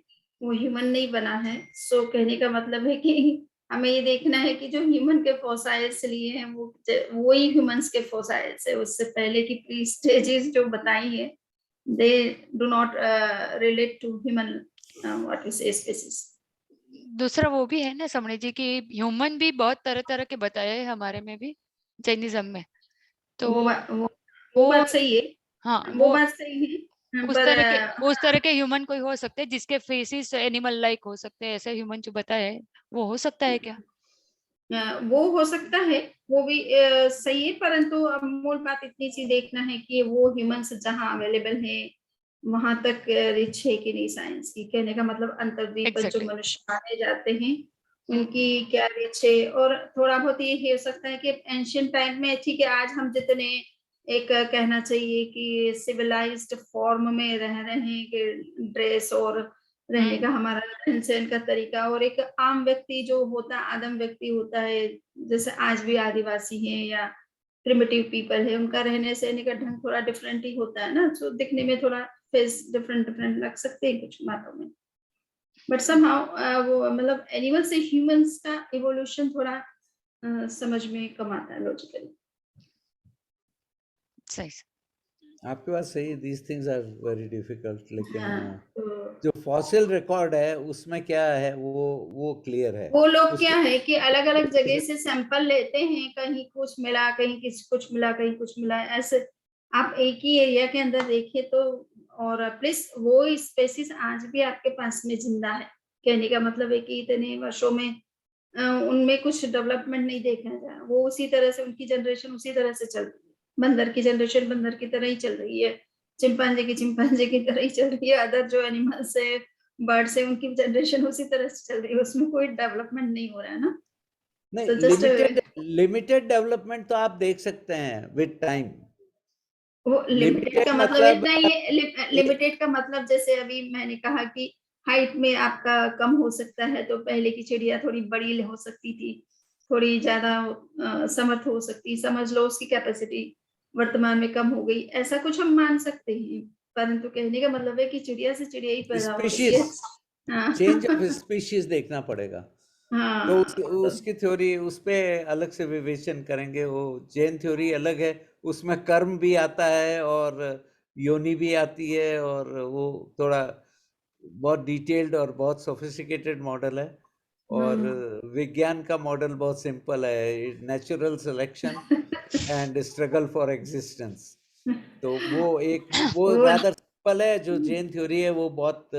वो ह्यूमन नहीं बना है. सो कहने का मतलब है कि हमें ये देखना है कि जो ह्यूमन के फॉसाइल्स लिए हैं वो वही ह्यूमंस के फॉसाइल्स है, उससे पहले की प्री स्टेजेस जो बताई है they do not relate to human what we say species. दूसरा वो भी है ना समणी जी की ह्यूमन भी बहुत तरह के बताए हैं हमारे में भी जैनिज्म में, तो वो बात सही है. हाँ, वो बात सही है. उस तरह के ह्यूमन कोई हो सकते हैं जिसके फेसेस एनिमल लाइक हो सकते हैं, ऐसे ह्यूमन जो बताए वो हो सकता है क्या? वो हो सकता है, वो भी सही है, परंतु अब मूल बात इतनी सी देखना है कि वो ह्यूमंस जहाँ अवेलेबल है वहां तक रिच है कि नहीं साइंस की. कहने का मतलब अंतर्द्वीप पर जो मनुष्य माने जाते हैं उनकी क्या रिच है. और थोड़ा बहुत ये हो सकता है कि एंशिएंट टाइम में, ठीक है, आज हम जितने एक कहना चाहिए कि सिविलाइज्ड फॉर्म में रह रहे हैं कि ड्रेस और रहने का हमारा रहन सहन का तरीका, और एक आम व्यक्ति जो होता है, आदम व्यक्ति होता है, जैसे आज भी आदिवासी हैं या प्रिमिटिव पीपल है, उनका रहने सहने का ढंग थोड़ा डिफरेंट ही होता है ना. तो दिखने में थोड़ा फेस डिफरेंट लग सकते हैं कुछ बातों में, बट समहाउ वो मतलब एनिमल से ह्यूमंस का इवोल्यूशन थोड़ा समझ में कम आता है लॉजिकली. सही, आपके बात सही. these things are very difficult, लेकिन जो फॉसिल रिकॉर्ड है उसमें क्या है वो क्लियर है. वो लोग क्या है कि अलग अलग जगह से सैंपल लेते हैं, कहीं कुछ मिला, कहीं कुछ मिला, कहीं कुछ मिला. ऐसे आप एक ही एरिया के अंदर देखिए तो और प्लस वो स्पेसीज आज भी आपके पास में जिंदा है। कहने का मतलब है कि इतने वर्षों में उनमें कुछ डेवलपमेंट नहीं देखा जा, वो उसी तरह से उनकी जनरेशन उसी तरह से चल रही है। बंदर की जनरेशन बंदर की तरह ही चल रही है, चिंपांजी की तरह ही चल रही है, अदर जो एनिमल्स है बर्ड्स है उनकी जनरेशन उसी तरह से चल रही है, उसमें कोई डेवलपमेंट नहीं हो रहा है ना। नहीं, So just लिमिटेड डेवलपमेंट तो आप देख सकते हैं विद टाइम। वो लिमिटेड Limited का मतलब मतलब इतना ही, लिमिटेड का मतलब जैसे अभी मैंने कहा कि हाइट में आपका कम हो सकता है, तो पहले की चिड़िया थोड़ी बड़ी हो सकती थी, थोड़ी ज्यादा समर्थ हो सकती, समझ लो उसकी कैपेसिटी वर्तमान में कम हो गई, ऐसा कुछ हम मान सकते हैं। परंतु कहने का मतलब है कि चिड़िया से चिड़िया ही पैदा हो रही है। हाँ। चेंज ऑफ स्पीशीज देखना पड़ेगा। तो उसकी थ्योरी उस पे अलग से विवेचन करेंगे। वो जैन थ्योरी अलग है, उसमें कर्म भी आता है और योनि भी आती है, और वो थोड़ा बहुत डिटेल्ड और बहुत सोफिस्टिकेटेड मॉडल है। और विज्ञान का मॉडल बहुत सिंपल है, natural selection and struggle for existence. तो वो रादर सिंपल है। जो जैन थ्योरी है वो बहुत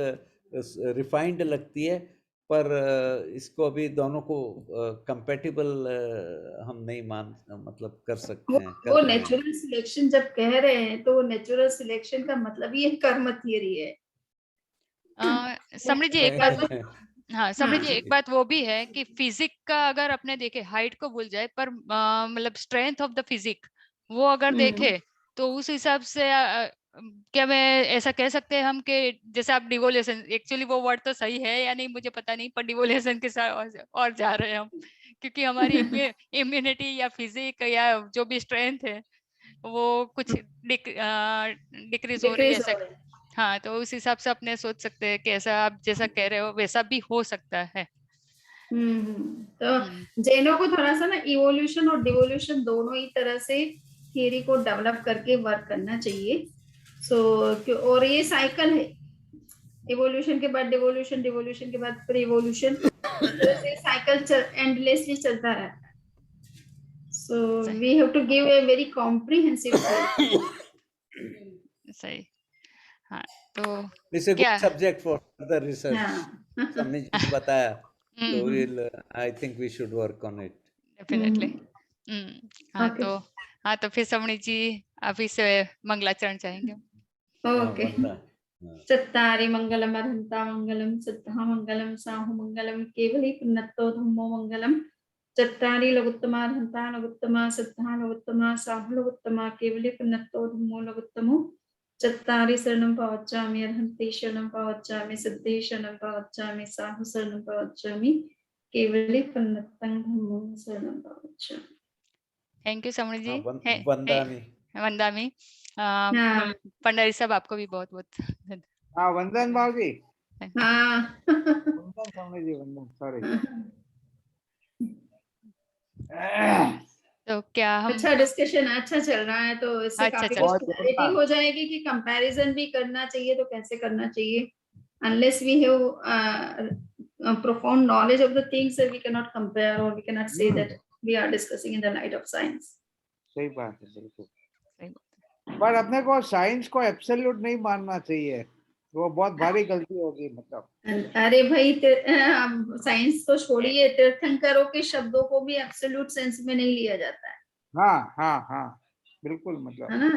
रिफाइंड लगती है, पर इसको अभी दोनों को कंपैटिबल हम नहीं मतलब कर सकते हैं। वो नेचुरल सिलेक्शन जब कह रहे हैं तो नेचुरल सिलेक्शन का मतलब ये कर्म थियरी है। समझ जी एक बात, हाँ समझ जी हाँ। एक बात वो भी है कि फिजिक का अगर अपने देखे, हाइट को भूल जाए पर मतलब स्ट्रेंथ ऑफ द फिजिक वो अगर देखे तो उस हिसाब से क्या मैं ऐसा कह सकते हैं हम कि जैसे आप डिवोल्यूशन, एक्चुअली वो वर्ड तो सही है या नहीं मुझे पता नहीं, पर डिवोल्यूशन के साथ और जा रहे हैं हम, क्योंकि हमारी इम्यूनिटी या फिजिक या जो भी स्ट्रेंथ है वो कुछ डिक्रीज हो रही है ऐसा। हाँ, तो उस हिसाब से अपने सोच सकते हैं कि ऐसा आप जैसा कह रहे हो वैसा भी हो सकता है। तो जैनों को थोड़ा सा ना इवोल्यूशन और डिवोल्यूशन दोनों ही तरह से थियरी को डेवलप करके वर्क करना चाहिए। और ये साइकिल है, इवोल्यूशन के बाद डिवोल्यूशन, डिवोल्यूशन के बाद फिर इवोल्यूशन, से साइकिल एंडलेसली चलता रहता है। So we have to give a very comprehensive सही। हाँ, तो इट्स अ क्या good subject for further research. हमने जो बताया तो I think we should work on it definitely. हाँ तो फिर समणी जी आप इस मंगलाचरण चाहेंगे। ओके। चत्तारि मंगलम अरहंता मंगलम, सिद्धा मंगलम, साहु मंगलम, केवली पुण्यतो धम्मो मंगलम। चत्तारि लघुत्तमा अरहंता लघुत्तमा, सिद्धा लघुत्तमा, साहु लघुत्तमा, केवली पुण्यतो धम्मो लघुत्तमो। चत्तारि शरणं प्रवच्चामि, अरहन्ति शरणं प्रवच्चामि, सिद्धि शरणं प्रवच्चामि, साहु शरणं प्रवच्चामि, केवली पुण्यतं धम्मो शरणं प्रवच्चामि। थैंक यू समणी जी। वंदामी। वंदामी। भंडारी साहब आपको भी बहुत बहुत धन्यवाद। हाँ, वंदन भाव जी। हाँ। वंदन समझ जी, वंदन, सॉरी। तो क्या हम अच्छा डिस्कशन अच्छा चल रहा है, तो इससे अच्छा, काफी अच्छा। क्लैरिटी हो जाएगी कि कंपैरिजन भी करना चाहिए तो कैसे करना चाहिए। Unless we have a profound knowledge of the things, we cannot compare or we cannot say that we are discussing in the light of science. सही बात है, बिल्कुल। पर अपने को साइंस को एब्सोल्यूट नहीं मानना चाहिए, वो बहुत भारी गलती होगी। मतलब अरे भाई साइंस तो छोड़िए, तीर्थंकरों के शब्दों को भी एब्सोल्यूट सेंस में नहीं लिया जाता है। हाँ हाँ हाँ, बिल्कुल। मतलब है ना,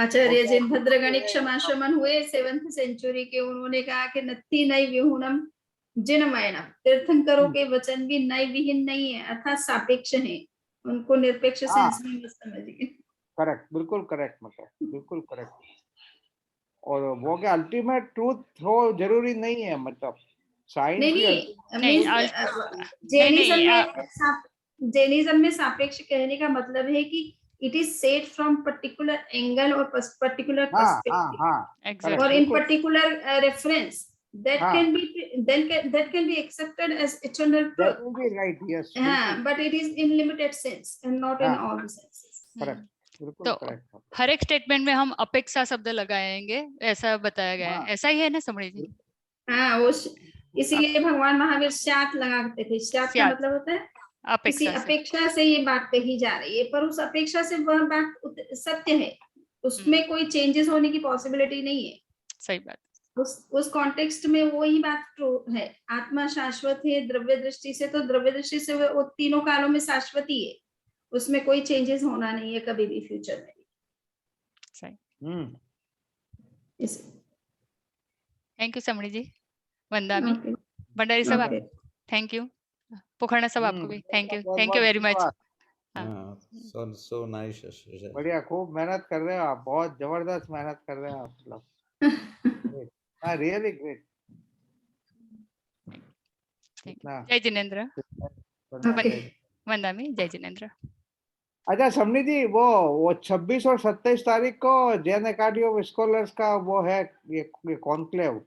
आचार्य जिन भद्रगणिक क्षमाशमन हुए 7th सेंचुरी के, उन्होंने कहा कि नत्थी नई विहुणम जिनमयनम, तीर्थंकरों के वचन भी नई विहीन नहीं है, अर्थात सापेक्ष है, उनको निरपेक्ष सेंस में मत समझिए। करेक्ट, बिल्कुल करेक्ट, मतलब बिल्कुल करेक्ट। और वो क्या अल्टीमेट ट्रूथ हो जरूरी नहीं है, मतलब साइंस जैनिज्म में सापेक्ष कहने का मतलब है कि it is set from particular angle और पर्टिकुलर पर्सपेक्टिव और इन particular reference that can be accepted as eternal truth. That will be right, yes. But it is in limited sense and not in all the senses. Correct. तो हर एक स्टेटमेंट में हम अपेक्षा शब्द लगाएंगे ऐसा बताया गया है, ऐसा ही है ना समझ जी? हाँ, वो इसीलिए भगवान महावीर शात लगाते थे। शात का मतलब होता है किसी अपेक्षा से ये बात कही जा रही है, पर उस अपेक्षा से वह बात सत्य है, उसमें कोई चेंजेस होने की पॉसिबिलिटी नहीं है। सही बात। उस कॉन्टेक्स्ट में वो ही बात ट्रू है। आत्मा शाश्वत है द्रव्य दृष्टि से, तो द्रव्य दृष्टि से वो तीनों कालों में शाश्वत ही है, उसमें कोई चेंजेस होना नहीं है कभी भी फ्यूचर में भी। सही। इस थैंक यू समणी जी, वंदामी, ओके भंडारी साहब ओके थैंक यू, पोखरणा साहब आपको भी थैंक यू वेरी मच। हाँ। हाँ, so nice, Ashish. बढ़िया, खूब मेहनत कर रहे हो आप, बहुत जबरदस्त मेहनत कर रहे हो आप लोग। Really great. जय जिनेंद्र। वंदामी, जय जिनेंद्र। अच्छा समनी जी, वो 26 और 27 तारीख को जैन अकेडमी ऑफ स्कॉलर्स का वो है ये कॉन्क्लेव।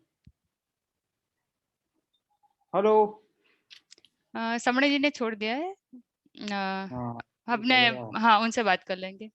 हेलो, समणी जी ने छोड़ दिया है, हाँ, हमने, हाँ उनसे बात कर लेंगे।